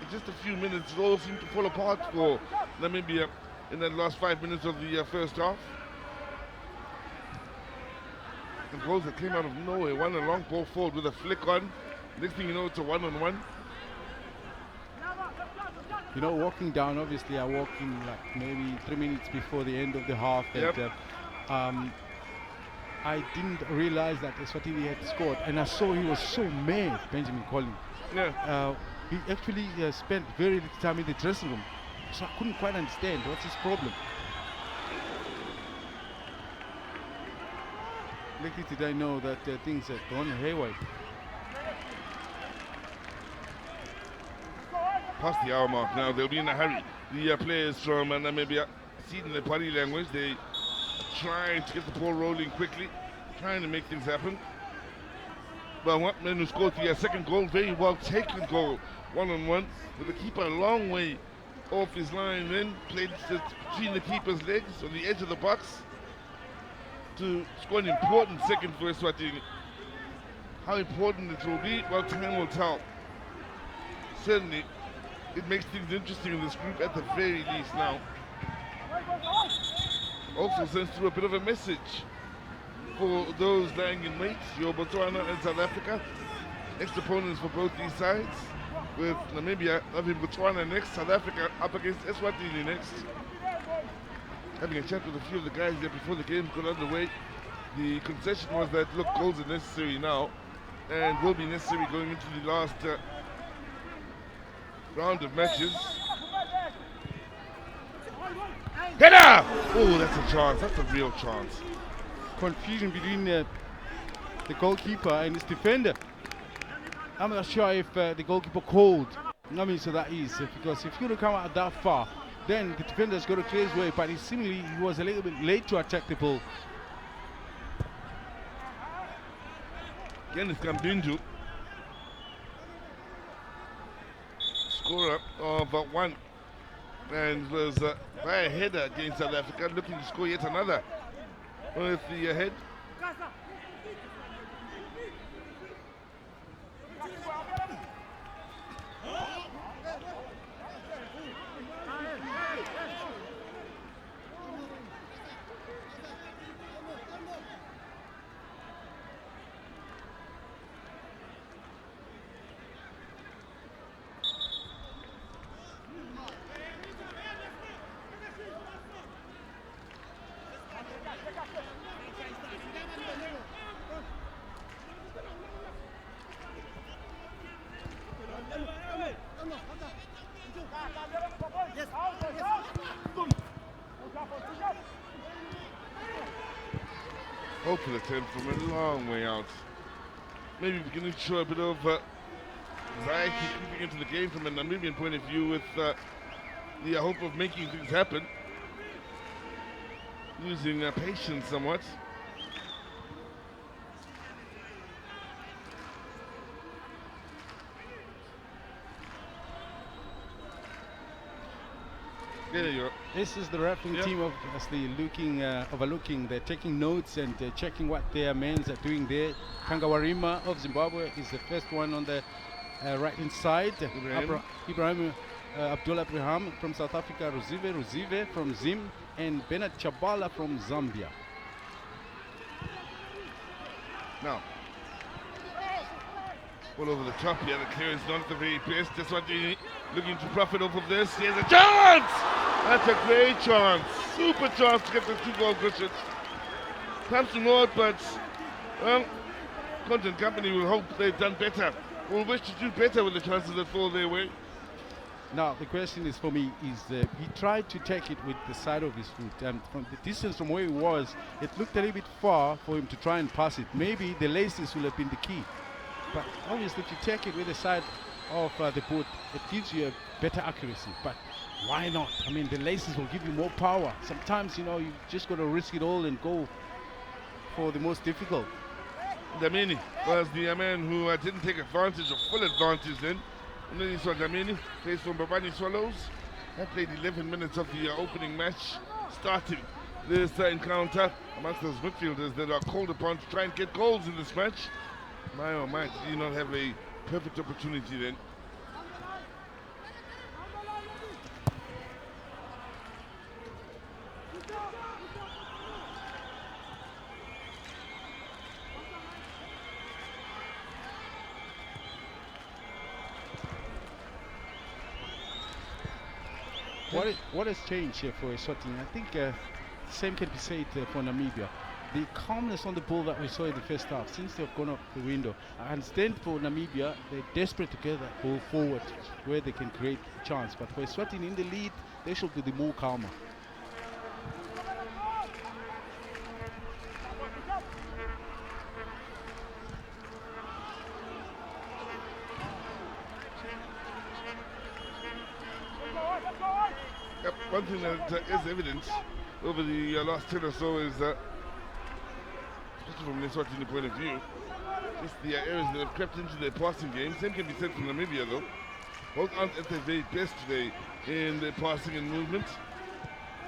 In just a few minutes, it all seemed to fall apart for Namibia in that last 5 minutes of the first half. The goals that came out of nowhere. One a long ball forward with a flick on. Next thing you know, it's a one-on-one. You know, walking down, obviously I walked in like maybe 3 minutes before the end of the half, and I didn't realize that Eswatini had scored, and I saw he was so mad, Benjamin Collins. Yeah. He actually spent very little time in the dressing room, so I couldn't quite understand what's his problem. Little did I know that things had gone haywire. Past the hour mark now, they'll be in a hurry. The players from Namibia, seeing the body language, they trying to get the ball rolling quickly, trying to make things happen. But what man who scored the second goal, very well taken goal, one-on-one, with the keeper a long way off his line, then played between the keeper's legs on the edge of the box to score an important second for Eswatini. How important it will be, well, time will tell. Certainly, it makes things interesting in this group at the very least now. Also sends through a bit of a message for those lying in wait, your Botswana and South Africa. Next opponents for both these sides, with Namibia having Botswana next, South Africa up against Eswatini next. Having a chat with a few of the guys there before the game got underway, the concession was that, look, goals are necessary now and will be necessary going into the last round of matches. Header! Oh, that's a chance. That's a real chance. Confusion between the goalkeeper and his defender. I'm not sure if the goalkeeper called. I mean, so that is because if you don't come out that far, then the defender's got to clear his way. But seemingly he was a little bit late to attack the ball. Again, it's Kambinju. Scorer of one, and was by a header against South Africa, looking to score yet another with the head. Hopeful attempt from a long way out. Maybe beginning to show a bit of anxiety creeping into the game from a Namibian point of view, with the hope of making things happen. Losing patience somewhat. There you go. This is the refereeing Yep. team obviously overlooking, they're taking notes and checking what their men are doing there. Kangawarima of Zimbabwe is the first one on the right hand side. Ibrahim Abdullah Ibrahim from South Africa, Ruzive from Zim, and Bernard Chabala from Zambia. Now, all over the top here, the clearance not the very best. That's what they're looking to profit off of this. Here's a chance! That's a great chance. Super chance to get the 2-goal cushion. Comes to naught, but, well, Content Company will hope they've done better. Will wish to do better with the chances that fall their way. Now the question is for me is he tried to take it with the side of his foot, and from the distance from where he was, it looked a little bit far for him to try and pass it. Maybe the laces will have been the key, but obviously if you take it with the side of the boot, it gives you a better accuracy. But why not? I mean, the laces will give you more power. Sometimes, you know, you just got to risk it all and go for the most difficult. Damini was the man who didn't take advantage, or full advantage then. And then you saw Damini, plays for Mbabane Swallows. Had played 11 minutes of the opening match, starting this encounter amongst those midfielders that are called upon to try and get goals in this match. My oh my, did he not have a perfect opportunity then? What has changed here for Eswatini? I think the same can be said for Namibia. The calmness on the ball that we saw in the first half, since they've gone up the window. I understand for Namibia, they're desperate to get that ball forward where they can create a chance. But for Eswatini in the lead, they should be the more calmer. Yep, one thing that is evident over the last 10 or so is that, especially from the Eswatini point of view, is the areas that have crept into their passing game. Same can be said for Namibia though. Both aren't at their very best today in their passing and movement.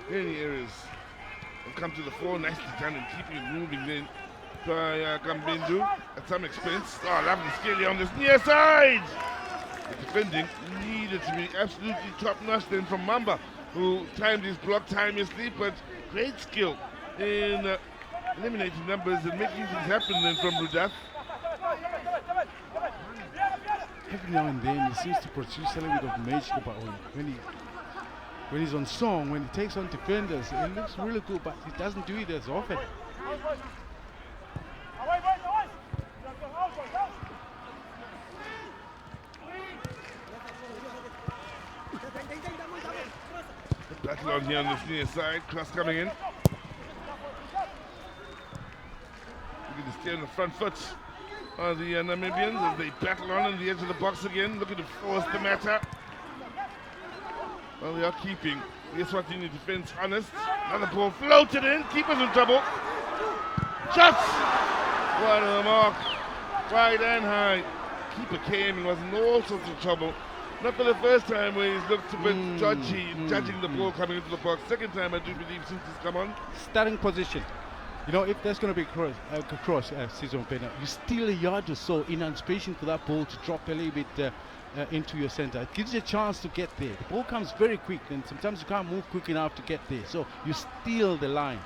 Many areas have come to the fore, nicely done and keeping it moving then by Gambindu at some expense. Oh, lovely skill on this near side! The defending needed to be absolutely top-notch then from Mamba, who timed his block timelessly, but great skill in eliminating numbers and making things happen then from Rudaf. Every now and then he seems to produce a little bit of magic about him. When he's on song, when he takes on defenders, it looks really good, but he doesn't do it as often. Battle on here on this near side, cross coming in. Looking to stay on the front foot of the Namibians as they battle on the edge of the box again, looking to force the matter. Well, they are keeping the Eswatini defense honest. Another ball floated in, keeper's in trouble. Shots! Wide of the mark, wide and high. Keeper came and was in all sorts of trouble. Not for the first time where he's looked a bit judging the ball coming into the box. Second time, I do believe, since he's come on. Starting position. You know, if there's going to be a cross season opener, you steal a yard or so in anticipation for that ball to drop a little bit into your center. It gives you a chance to get there. The ball comes very quick, and sometimes you can't move quick enough to get there. So you steal the line.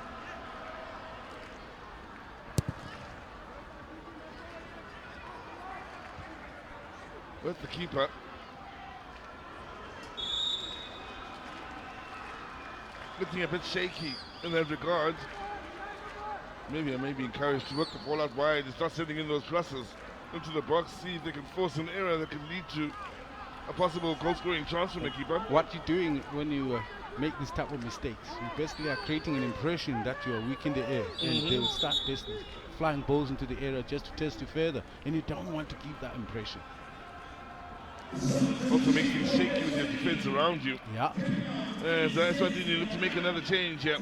With the keeper. Looking a bit shaky in that regard. Maybe I may be encouraged to work the ball out wide and start sending in those crosses into the box, see if they can force an error that can lead to a possible goal-scoring chance from the keeper. What you're doing when you make this type of mistakes, you basically are creating an impression that you are weak in the air, and they will start basically flying balls into the area just to test you further, and you don't want to give that impression. Also make things shaky with your defense around you. Yeah. That's why you look to make another change here.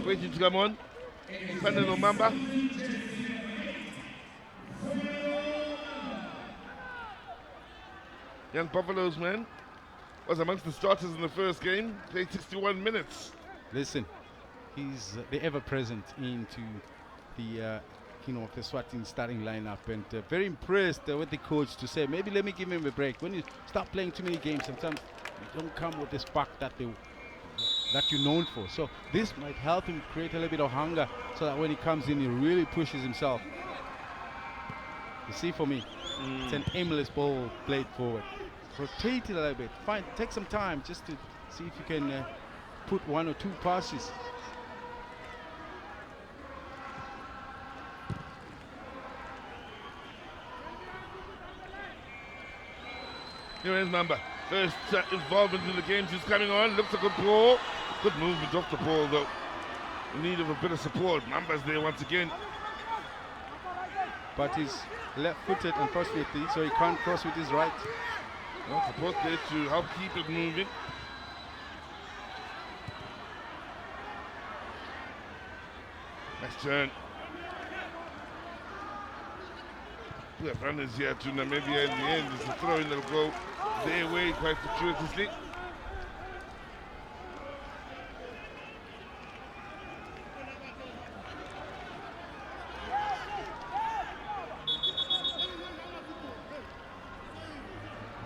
Waiting to come on. Fernando Mamba. Young Buffaloes man. was amongst the starters in the first game, played 61 minutes. Listen, he's the ever-present into the the Eswatini starting lineup, and very impressed with the coach to say maybe let me give him a break. When you start playing too many games, sometimes you don't come with the spark that you're known for. So this might help him create a little bit of hunger, so that when he comes in, he really pushes himself. You see, for me, it's an aimless ball played forward. Rotate it a little bit. Take some time just to see if you can put one or two passes. Here is Mamba. First involvement in the game. She's coming on. Looks a good ball. Good movement off the ball, though. In need of a bit of support. Mamba's there once again. But he's left-footed, unfortunately, so he can't cross with his right. Well, support there to help keep it moving. Nice turn. We have runners here to Namibia in the end. It's a throw in that'll go their way quite fortuitously.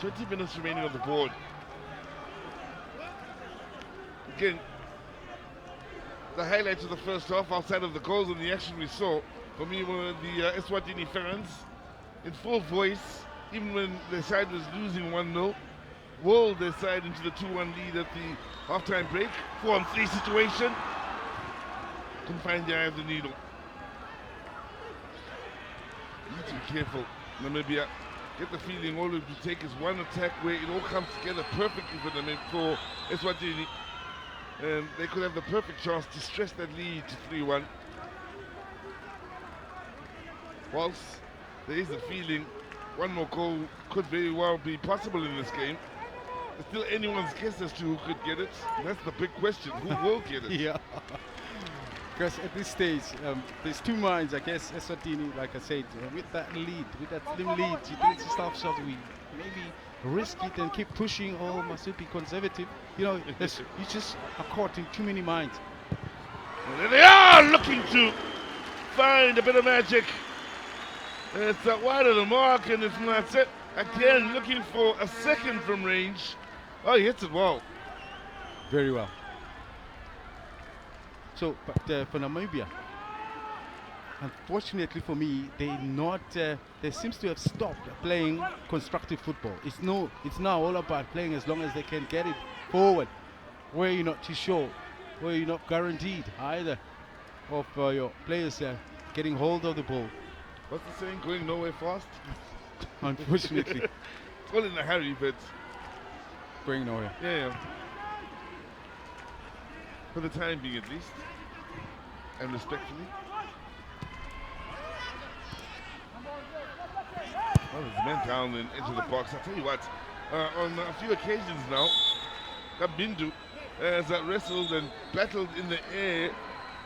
"20 minutes remaining on the board." Again, the highlights of the first half, outside of the goals and the action we saw, for me were the Eswatini fans in full voice, even when their side was losing 1-0, rolled their side into the 2-1 lead at the halftime break. 4-on-3 situation. Couldn't find the eye of the needle. Need to be careful, Namibia. Get the feeling all it would take is one attack where it all comes together perfectly for them for Eswatini. And they could have the perfect chance to stretch that lead to 3-1. Whilst there is a feeling one more goal could very well be possible in this game, it's still anyone's guess as to who could get it. And that's the big question, who will get it? Yeah. Because at this stage, there's two minds, I guess. Eswatini, like I said, with that lead, with that slim lead, you think to stop shot, we maybe risk it and keep pushing, or must it be conservative? You know, you just are caught in too many minds. And there they are, looking to find a bit of magic. It's wide of the mark, and it's not it. Again, looking for a second from range. Oh, he hits it well. Very well. So, but for Namibia, unfortunately for me, they seems to have stopped playing constructive football. It's now all about playing as long as they can get it forward, where you're not too sure, where you're not guaranteed either of your players getting hold of the ball. What's the saying? Going nowhere fast? Unfortunately. It's all in a hurry, but going nowhere. Yeah. For the time being, at least. And respectfully. Well, there's men down and into the box. I'll tell you what, on a few occasions now, Kabindu has wrestled and battled in the air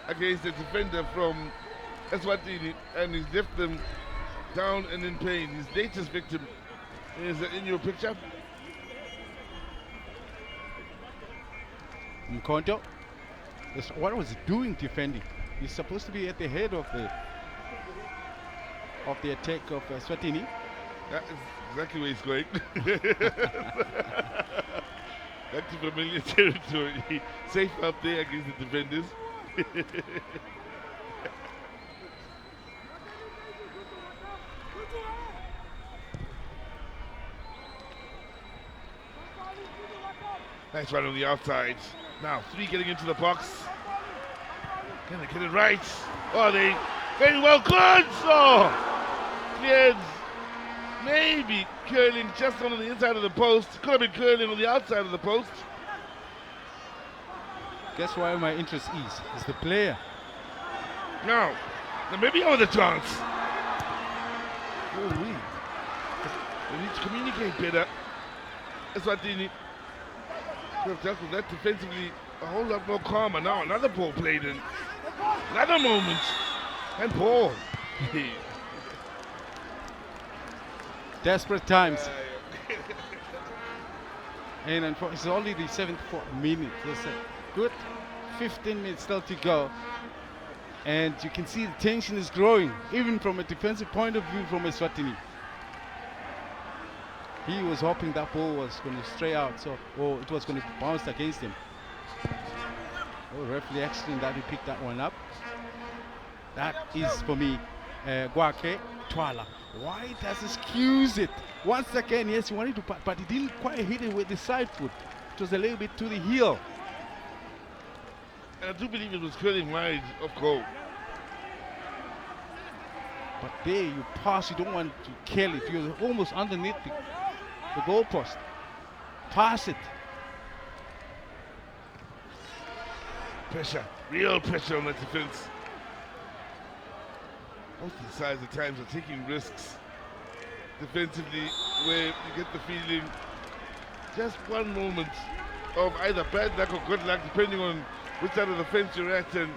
against a defender from Eswatini, and he's left them down and in pain. His latest victim is in your picture. Nkonto, what was he doing defending? He's supposed to be at the head of the attack of Eswatini. That is exactly where he's going. Back to familiar territory. Safe up there against the defenders. Nice run on the outside. Now 3 getting into the box. Can they get it right? Oh, they very well good. Oh, cleared. Maybe curling just on the inside of the post. Could have been curling on the outside of the post. Guess why my interest is the player. Now, maybe on the chance. Oh, they need to communicate better. Eswatini could have dealt with that defensively a whole lot more calmer. Now another ball played in. Another moment. And ball. Desperate times. And it's only the 74th minute. There's a good 15 minutes still to go. And you can see the tension is growing, even from a defensive point of view from Eswatini. He was hoping that ball was going to stray out, or it was going to bounce against him. Oh, referee accident that he picked that one up. That is, for me, Gwake Twala. Why does he excuse it? Once again, yes, he wanted to pass, but he didn't quite hit it with the side foot. It was a little bit to the heel. And I do believe it was curling wide of goal. But there you pass, you don't want to kill it. You're almost underneath the goalpost. Pass it. Pressure, real pressure on the defense. Both these sides at times are taking risks defensively where you get the feeling just one moment of either bad luck or good luck, depending on which side of the fence you're at, and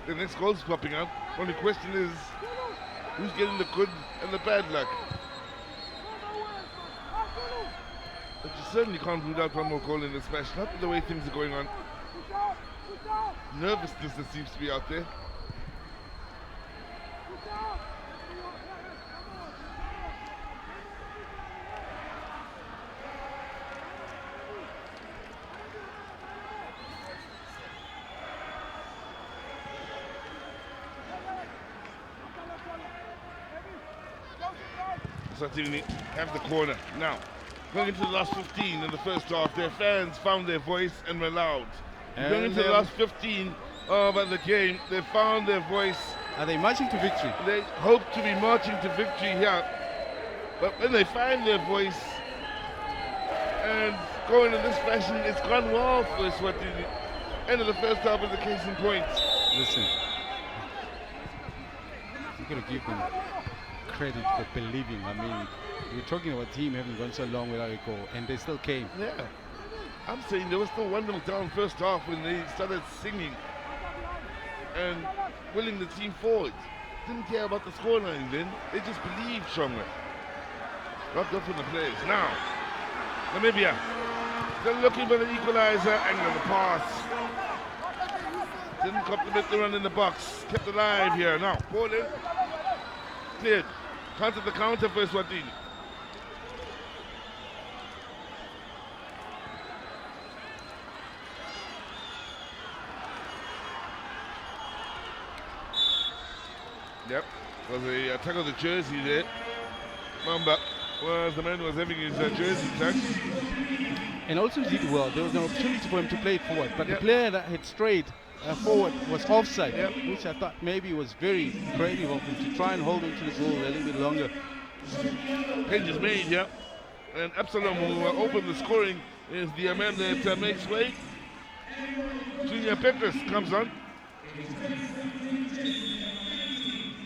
the next goal's popping up. Only question is who's getting the good and the bad luck. But you certainly can't rule out one more goal in this match, not with the way things are going on. Nervousness that seems to be out there. Eswatini have the corner. Now, going into the last 15 in the first half, their fans found their voice and were loud. Going into the last 15 of the game, they found their voice. Are they marching to victory? They hope to be marching to victory here. But when they find their voice and going in this fashion, it's gone well for Eswatini. End of the first half is the case in point. Listen, you've got to give them credit for believing. I mean, we're talking about a team having gone so long without a goal, and they still came. Yeah. I'm saying they were still 1-0 down first half when they started singing and willing the team forward. Didn't care about the scoreline then. They just believed strongly. Rubbed off on the players. Now, Namibia. They're looking for the equalizer, and the pass. Didn't compliment the run in the box. Kept alive here. Now, ball in. Cleared. Counter the counter for Eswatini. Yep, was a tug of the jersey there. Mamba was the man who was having his jersey tugged. And also did well. There was an opportunity for him to play it forward, but the player that had strayed forward was offside, which I thought maybe was very creative of him to try and hold him to the goal a little bit longer. Change is made, yeah. And Absalom, who opened the scoring, is the man that makes way. Junior Petrus comes on.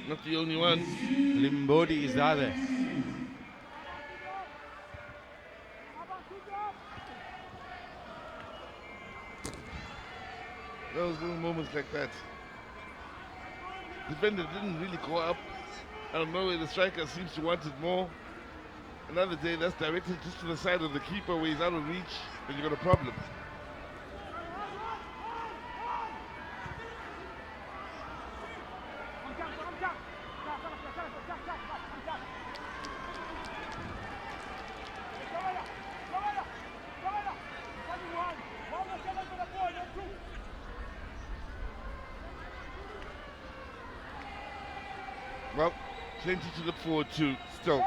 Not the only one. Limbodi is the other. Those little moments like that. Defender didn't really go up. I don't know, the striker seems to want it more. Another day that's directed just to the side of the keeper where he's out of reach, and you got a problem. Well, plenty to look forward to still.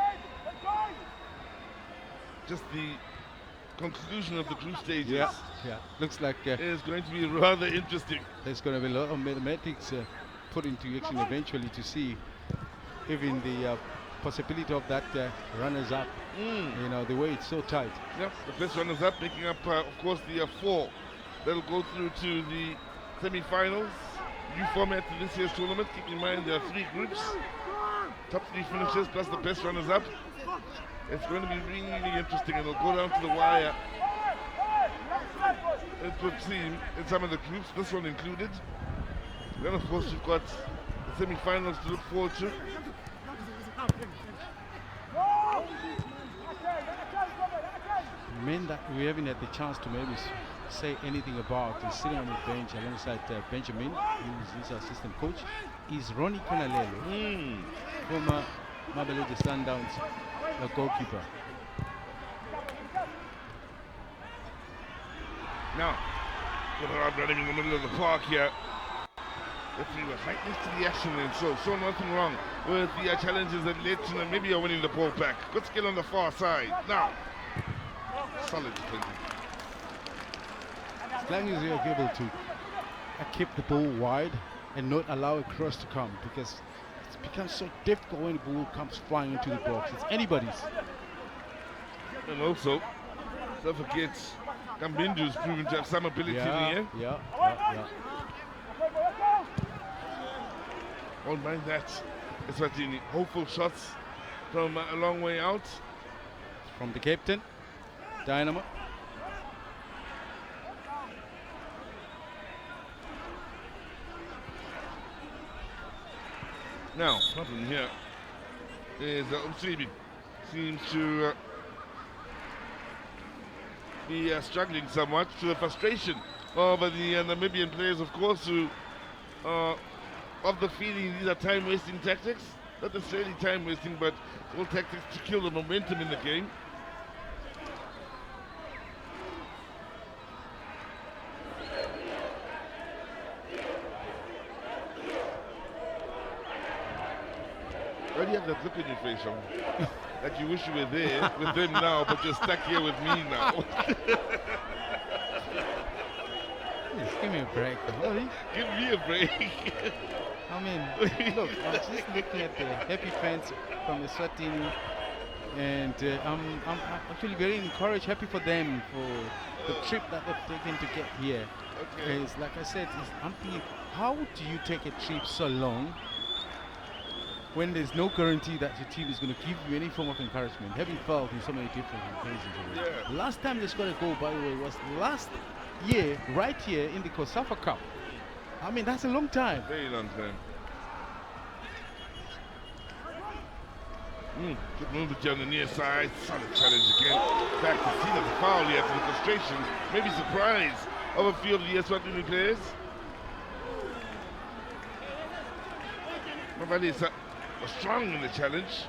Just the conclusion of the group stages. Yeah, looks like it's going to be rather interesting. There's going to be a lot of mathematics put into action eventually to see even the possibility of that runners-up. You know, the way it's so tight. Yep, the best runners-up making up, of course, the 4 that'll go through to the semi-finals. New format to this year's tournament. Keep in mind there are 3 groups. Top 3 finishers plus the best runners-up. It's going to be really interesting, and it'll go down to the wire. It would seem in some of the groups, this one included. Then, of course, you've got the semi-finals to look forward to. men that we haven't had the chance to maybe say anything about is sitting on the bench alongside Benjamin, who's his assistant coach, is Ronnie Konalelo, former Mamelodi Sundowns goalkeeper. Now, I'm running in the middle of the park here. If we were right next to the action, and so nothing wrong with the challenges that led to Namibia winning the ball back. Good skill on the far side. Now, solid defending. As long as you're able to keep the ball wide and not allow a cross to come, because it becomes so difficult when the ball comes flying into the box. It's anybody's. And also, don't forget, Kambindu's proven to have some ability in the air. Yeah. Won't mind that. Eswatini, hopeful shots from a long way out. From the captain, Dynamo. Now, problem here is Umsibi seems to be struggling somewhat, to the frustration of the Namibian players, of course, who are of the feeling these are time-wasting tactics. Not necessarily time-wasting, but all tactics to kill the momentum in the game. Why do you have that look on your face, Sean? Like you wish you were there with them now, but you're stuck here with me now. Just give me a break, really. Give me a break. I mean, look, I'm just looking at the happy fans from Eswatini, and I'm actually very encouraged, happy for them for the trip that they've taken to get here. Okay. It's like I said, I'm thinking, how do you take a trip so long when there's no guarantee that your team is going to give you any form of encouragement, having failed in so many different occasions already? Yeah. Last time they scored a goal, by the way, was last year, right here in the COSAFA Cup. I mean, that's a long time. Very long time. Good movement on the near side. Solid challenge again. Back to see the foul here for the frustration. Maybe surprise of a few of the Eswatini players. Mavalisa was strong in the challenge.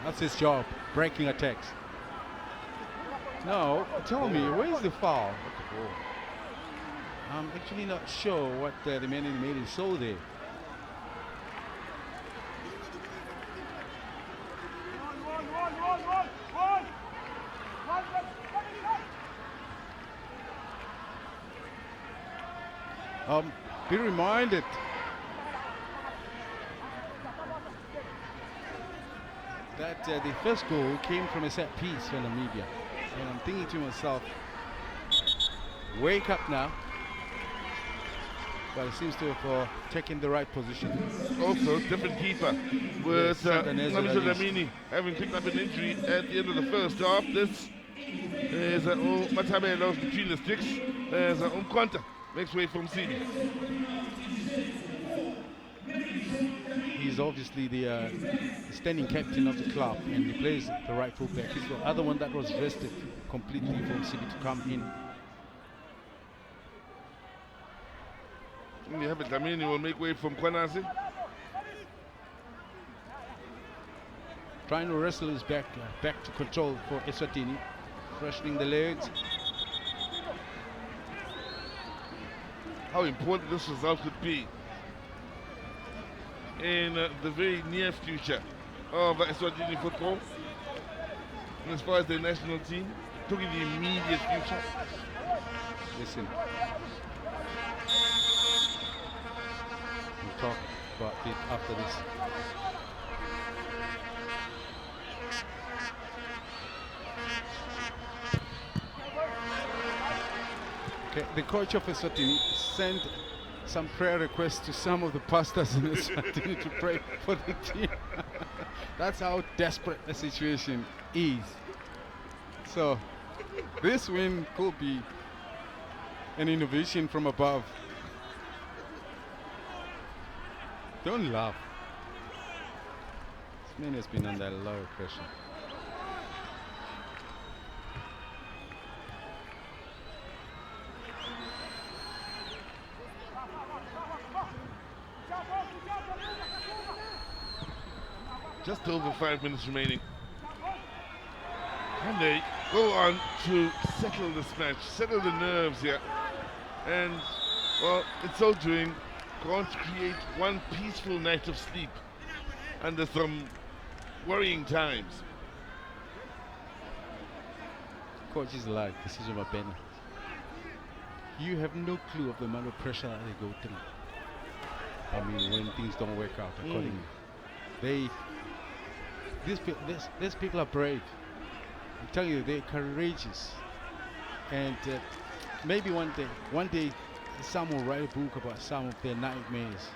That's his job, breaking attacks. No, tell me, where's the foul? I'm actually not sure what the man in the middle saw there. Be reminded that the first goal came from a set piece for Namibia. And I'm thinking to myself, wake up now. But it seems to have taken the right position. Also, different keeper with Namibia Dlamini having picked up an injury at the end of the first half. This is Matabelo between the sticks. There's Umkwanta makes way from Sibi. He's obviously the standing captain of the club, and he plays the right fullback. He's the other one that was rested completely from Sibi to come in. You have it, Dlamini will make way from Kwanasi. Trying to wrestle his back to control for Eswatini, freshening the legs. How important this result could be in the very near future of Eswatini football. And as far as the national team, talking the immediate future. Listen, we'll talk about it after this. Okay, the coach of Eswatini sent some prayer requests to some of the pastors in Eswatini to pray for the team. That's how desperate the situation is. So this win could be an innovation from above. Don't laugh. This man has been under a lot of pressure. Just over 5 minutes remaining. Can they go on to settle this match, settle the nerves here, and, well, in so doing, go on to create one peaceful night of sleep under some worrying times. Coach is like, this is my pen. You have no clue of the amount of pressure that they go through. I mean, when things don't work out accordingly. These people are brave. I'm telling you, they're courageous. And maybe one day, some will write a book about some of their nightmares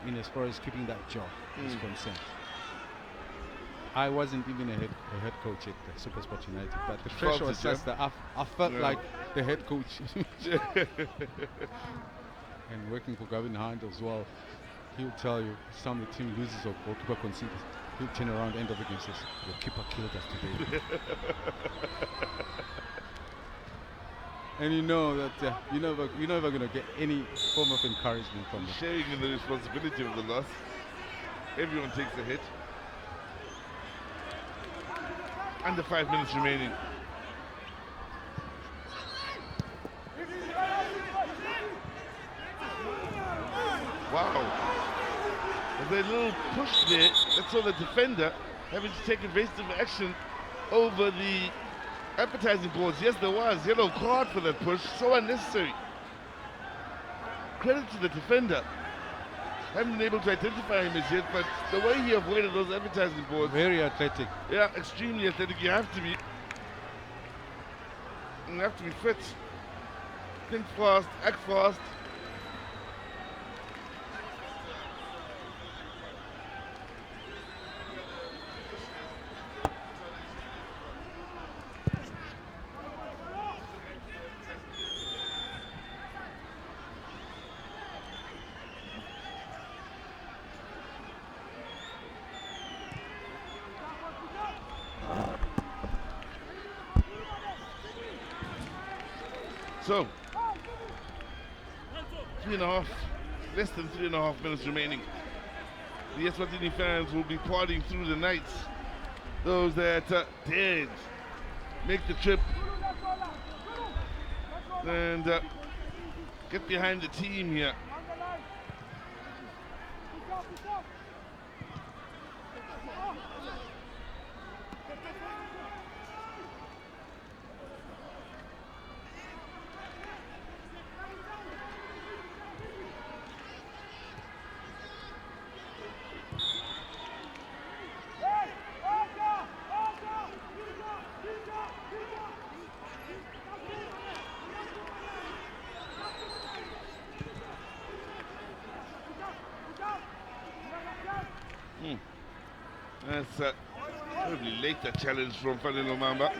in as far as keeping that job is concerned. I wasn't even a head coach at SuperSport United, but the pressure was such that I felt like the head coach. And working for Gavin Hunt as well, he'll tell you some of the team loses or goalkeeper concedes. He'll turn around end of the game and says, "Your keeper killed us today." And you know that you're never going to get any form of encouragement from them. Sharing in the responsibility of the loss. Everyone takes a hit. Under 5 minutes remaining. Wow. There's a little push there. That's all the defender having to take evasive action over the advertising boards. Yes, there was. Yellow card for that push. So unnecessary. Credit to the defender. Haven't been able to identify him as yet, but the way he avoided those advertising boards. Very athletic. Yeah, extremely athletic. You have to be. You have to be fit. Think fast, act fast. So, less than 3.5 minutes remaining. The Eswatini fans will be partying through the night. Those that did make the trip and get behind the team here. That's probably late, that challenge from Fanilo Mamba.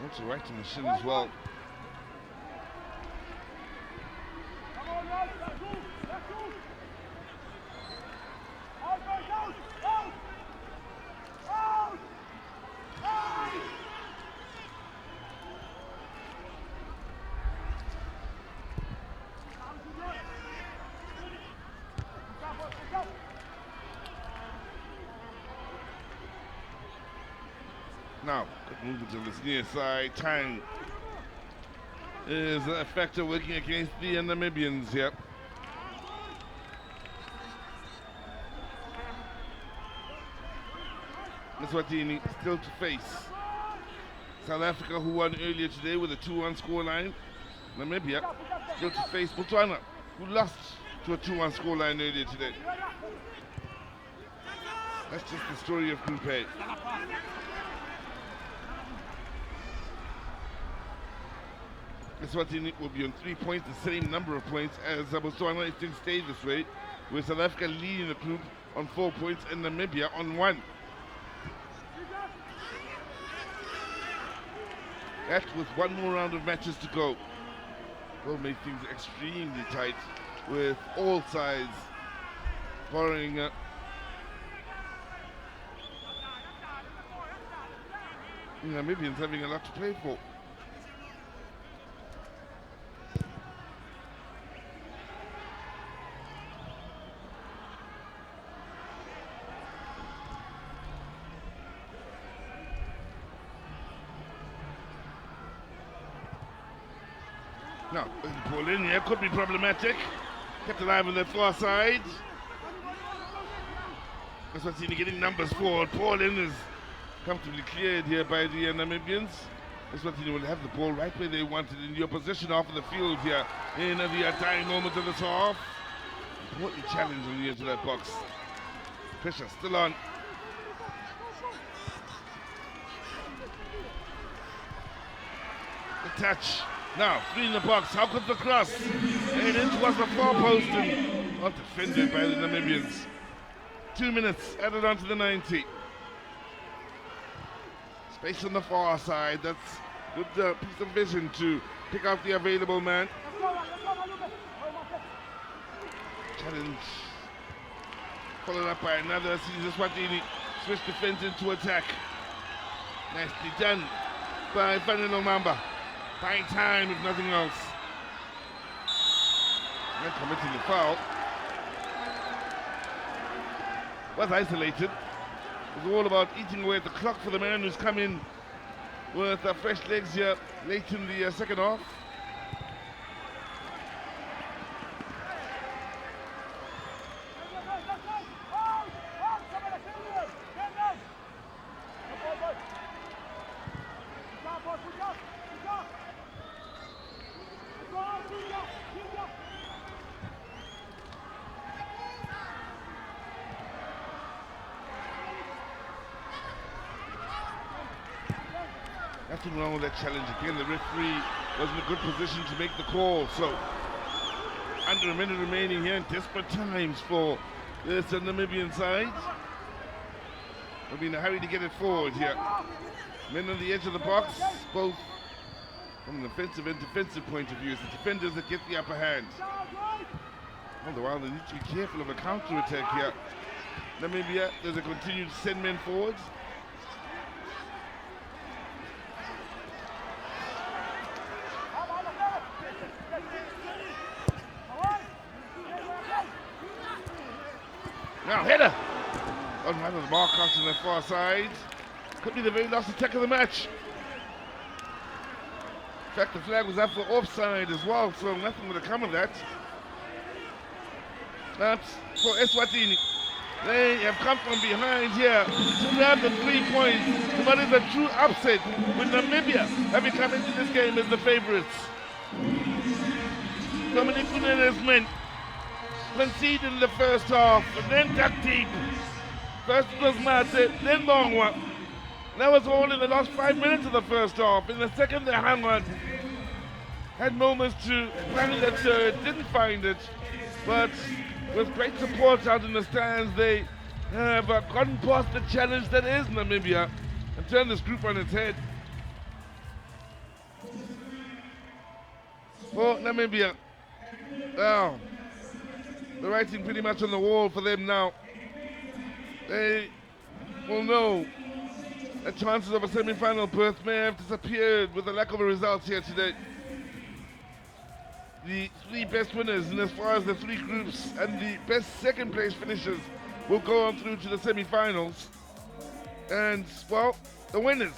Also right in the shin as well. Now, good movement on this near side. Tang is a factor working against the Namibians here. Eswatini still to face South Africa, who won earlier today with a 2-1 scoreline. Namibia still to face Botswana, who lost to a 2-1 scoreline earlier today. That's just the story of Group A. Eswatini will be on 3 points, the same number of points as Botswana if things stay this way, with South Africa leading the group on 4 points and Namibia on 1. That with one more round of matches to go will make things extremely tight, with all sides borrowing Namibians having a lot to play for. Now, the ball in here could be problematic. Kept alive on the far side. Eswatini getting numbers forward. Ball in is comfortably cleared here by the Namibians. Eswatini will have the ball right where they want it in your possession half of the field here in the dying moment of this half. Important challenge on the edge of that box. Pressure still on. The touch. Now, 3 in the box. How could the cross? And in towards the far post and not defended by the Namibians. 2 minutes added on to the 90. Space on the far side. That's good piece of vision to pick out the available man. Challenge. Followed up by another. Eswatini switch defense into attack. Nicely done by Fanilo Mamba. Buying time if nothing else. Not committing the foul. Was isolated. It was all about eating away at the clock for the man who's come in with fresh legs here late in the second half. Nothing wrong with that challenge. Again, the referee was in a good position to make the call. So, under a minute remaining here in desperate times for this Namibian side. We'll be in a hurry to get it forward here. Men on the edge of the box, both from an offensive and defensive point of view. It's the defenders that get the upper hand. All the while, they need to be careful of a counter-attack here. Namibia, there's a continue to send men forwards. Now, header! On one of the mark out to the far side. Could be the very last attack of the match. In fact, the flag was up for offside as well, so nothing would have come of that. That's for Eswatini. They have come from behind here to grab the 3 points. But it's a true upset with Namibia having come into this game as the favorites. Dominic Kunene's men conceded in the first half, and then dug deep. First it was Mate, then Longwa. That was all in the last 5 minutes of the first half. In the second, they hung on. Had moments to find that third, didn't find it. But with great support out in the stands, they have gotten past the challenge that is Namibia and turned this group on its head. For Namibia, well, the writing pretty much on the wall for them now. They will know that chances of a semi-final berth may have disappeared with the lack of a result here today. The 3 best winners, and as far as the 3 groups and the best second place finishers will go on through to the semi-finals. And, well, the winners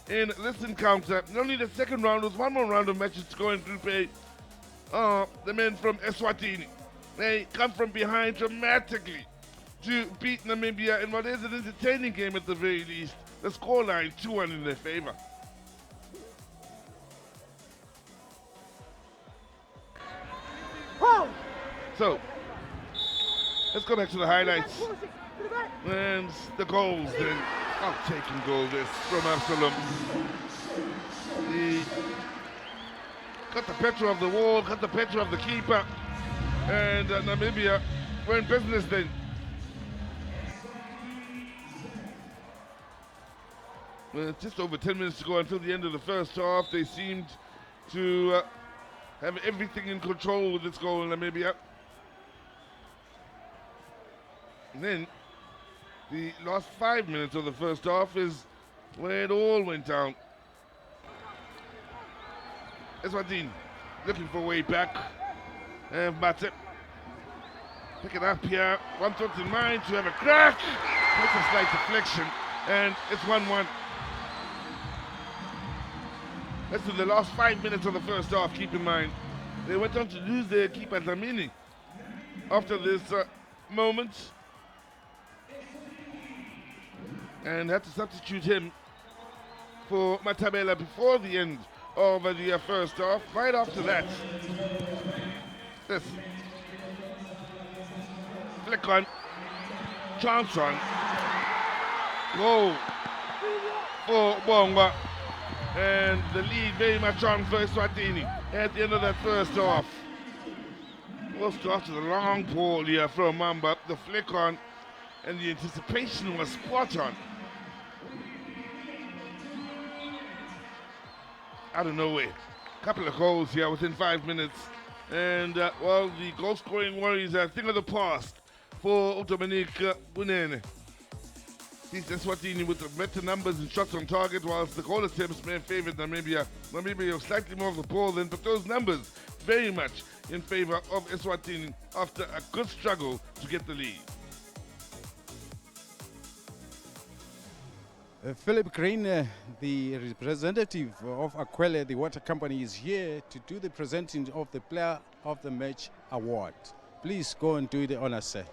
in this encounter, not only the second round, was one more round of matches to go in Group A, are the men from Eswatini. They come from behind dramatically to beat Namibia in what is an entertaining game at the very least. The scoreline 2-1 in their favor. So, let's go back to the highlights. And the goals then. Out-taking goal this from Absalom. He got the petrol of the wall, got the petrol of the keeper. And Namibia were in business then. Well, just over 10 minutes to go until the end of the first half. They seemed to have everything in control with this goal in Namibia. And then the last 5 minutes of the first half is where it all went down. Eswatini looking for a way back. And Mate pick it up here. One thought in mind to have a crack. That's a slight deflection. And it's 1-1. That's in the last 5 minutes of the first half, keep in mind. They went on to lose their keeper Dlamini after this moment and had to substitute him for Matabela before the end of the first half. Right after that, this flick on, chance on, goal for Bonga, and the lead very much on for Eswatini at the end of that first half. Was after the long ball here from Mamba, the flick on, and the anticipation was spot on. Out of nowhere. Couple of goals here within 5 minutes. And, well, the goal-scoring worries are a thing of the past for Dominique Bunene. He's Eswatini with the better numbers and shots on target, whilst the goal attempts may have favoured Namibia. Namibia have slightly more of the ball then, but those numbers very much in favour of Eswatini after a good struggle to get the lead. Philip Green, the representative of Aquele, the water company, is here to do the presenting of the Player of the Match award. Please go and do the honor, sir.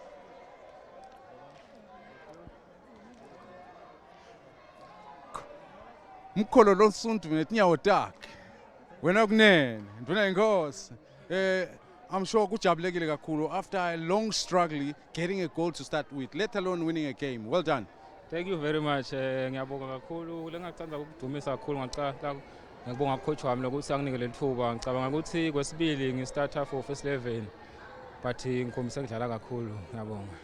Mkholo lo suntu ngetinyawo takhe. Wena kunene, ndona inkosi. I'm sure kujabulekile kakhulu after a long struggle getting a goal to start with, let alone winning a game. Well done. Thank you very much. Ngiyabonga kakhulu lengacanda ukudumisa kakhulu ngicela ngibonga coach wami lokuthi anginikele ithuba. Ngicabanga ukuthi kwesibili ngistarta for first 11 but ngikhombisa ngidlala kakhulu. Ngiyabonga.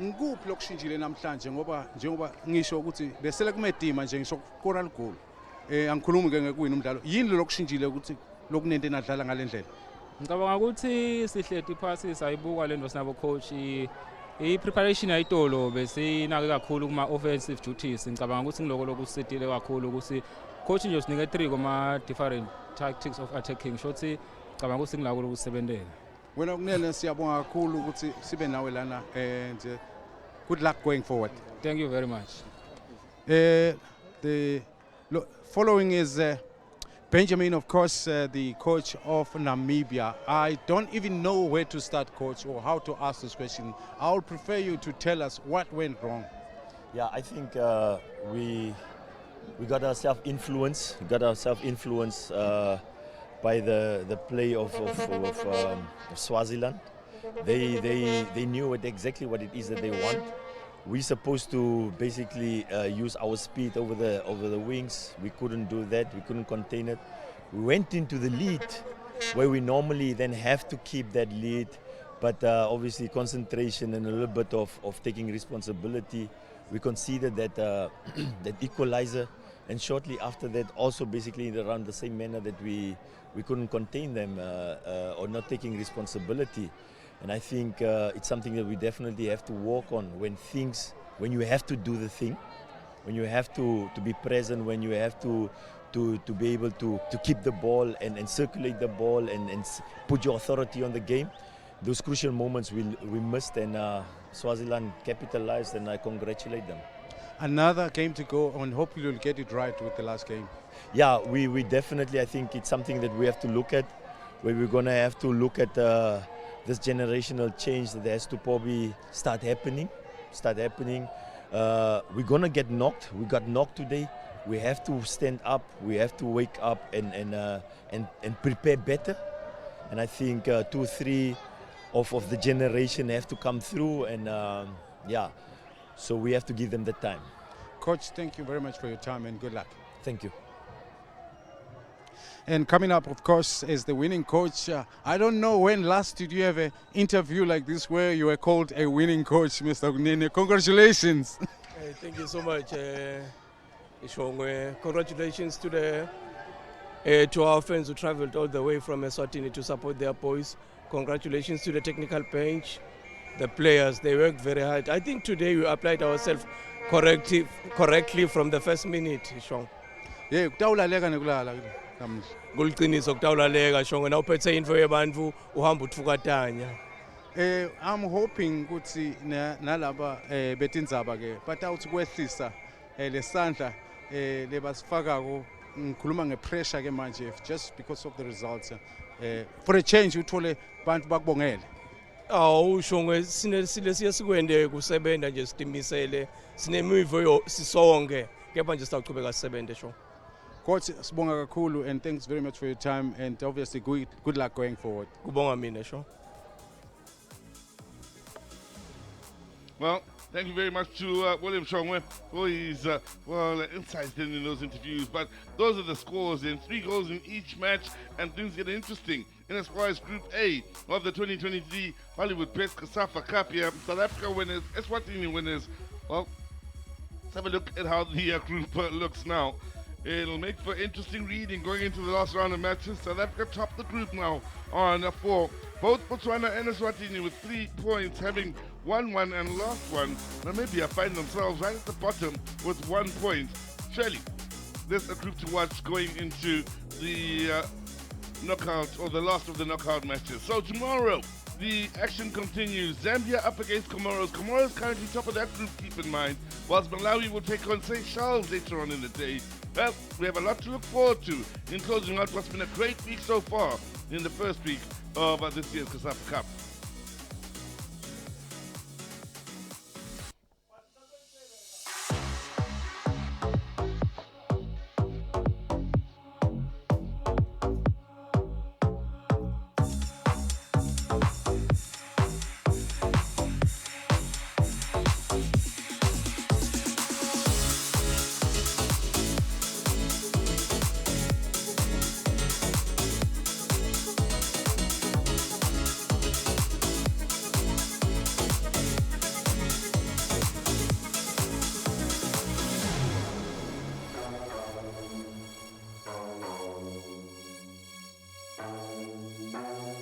Ngikuphi lokushintshile namhlanje njengoba ngisho ukuthi besele kumedima nje ngisho ukora goal. Angikhulumi ke ngekuwina umdlalo. Yini lokushintshile ukuthi lokunento enadlala ngalendlela? Ngicabanga ukuthi sihleti phasi sayibuka lento sinabo coach i-preparation ayitolo bese inake kakhulu kuma offensive duties. Ngicabanga ukuthi ngiloko lokusitile kakhulu ukuthi coach nje usinike 3 kuma different tactics of attacking. Shothi ngicabanga ukuthi ngilako lokusebenzela. Wena kunene siyabonga kakhulu ukuthi sibe nawe lana and good luck going forward. Thank you very much. The following is Benjamin, of course, the coach of Namibia. I don't even know where to start, coach, or how to ask this question. I would prefer you to tell us what went wrong. Yeah, I think we got ourselves influenced. We got ourselves influenced by the play of Swaziland. They knew exactly what it is that they want. We're supposed to basically use our speed over the wings. We couldn't do that. We couldn't contain it. We went into the lead where we normally then have to keep that lead, but obviously concentration and a little bit of taking responsibility. We conceded that that equalizer, and shortly after that also basically around the same manner that we couldn't contain them or not taking responsibility. And I think it's something that we definitely have to work on when you have to do the thing, when you have to be present, when you have to be able to keep the ball and circulate the ball and put your authority on the game. Those crucial moments we missed, and Swaziland capitalized, and I congratulate them. Another game to go, and hopefully you'll get it right with the last game. Yeah, we definitely, I think it's something that we have to look at, where we're going to have to look at this generational change that has to probably start happening. We're going to get knocked. We got knocked today. We have to stand up. We have to wake up and prepare better. And I think 2-3 of the generation have to come through, and yeah, so we have to give them the time. Coach, thank you very much for your time and good luck. Thank you. And coming up, of course, is the winning coach. I don't know when last did you have an interview like this where you were called a winning coach, Mr. Gunene. Congratulations. Thank you so much. Congratulations to our friends who traveled all the way from Eswatini to support their boys. Congratulations to the technical bench, the players. They worked very hard. I think today we applied ourselves correctly from the first minute. Yeah, kuliqiniso kutawulaleka shongo na uphethe info yebantu uhamba uthukatanya. I'm hoping ukuthi nalaba betindzaba ke batawuthi kwehlisa lesandla lebasifakako ngikhuluma ngepressure ke manje just because of the results. For a change uthole bantu bakubongele. Usho silesiya sikwende kusebenza nje sitimisele sinemivo sisonke kepha nje sitachubeka sisebenze sho. Coach, sibonga kakhulu and thanks very much for your time and obviously good luck going forward. Kubonga mina sho. Well, thank you very much to William Shongwe for his insights in those interviews. But those are the scores in 3 goals in each match, and things get interesting. In as far as Group A of the 2023 Hollywood Bets COSAFA Cup here, South Africa winners, Eswatini winners. Well, let's have a look at how the group looks now. It'll make for interesting reading going into the last round of matches. South Africa topped the group now on 4. Both Botswana and Eswatini with 3 points, having won 1 and lost 1. Namibia find themselves right at the bottom with 1 point. Surely, there's a group to watch going into the knockout or the last of the knockout matches. So tomorrow, the action continues. Zambia up against Comoros. Comoros currently top of that group, keep in mind, whilst Malawi will take on Seychelles later on in the day. Well, we have a lot to look forward to in closing out what's been a great week so far in the first week of this year's COSAFA Cup.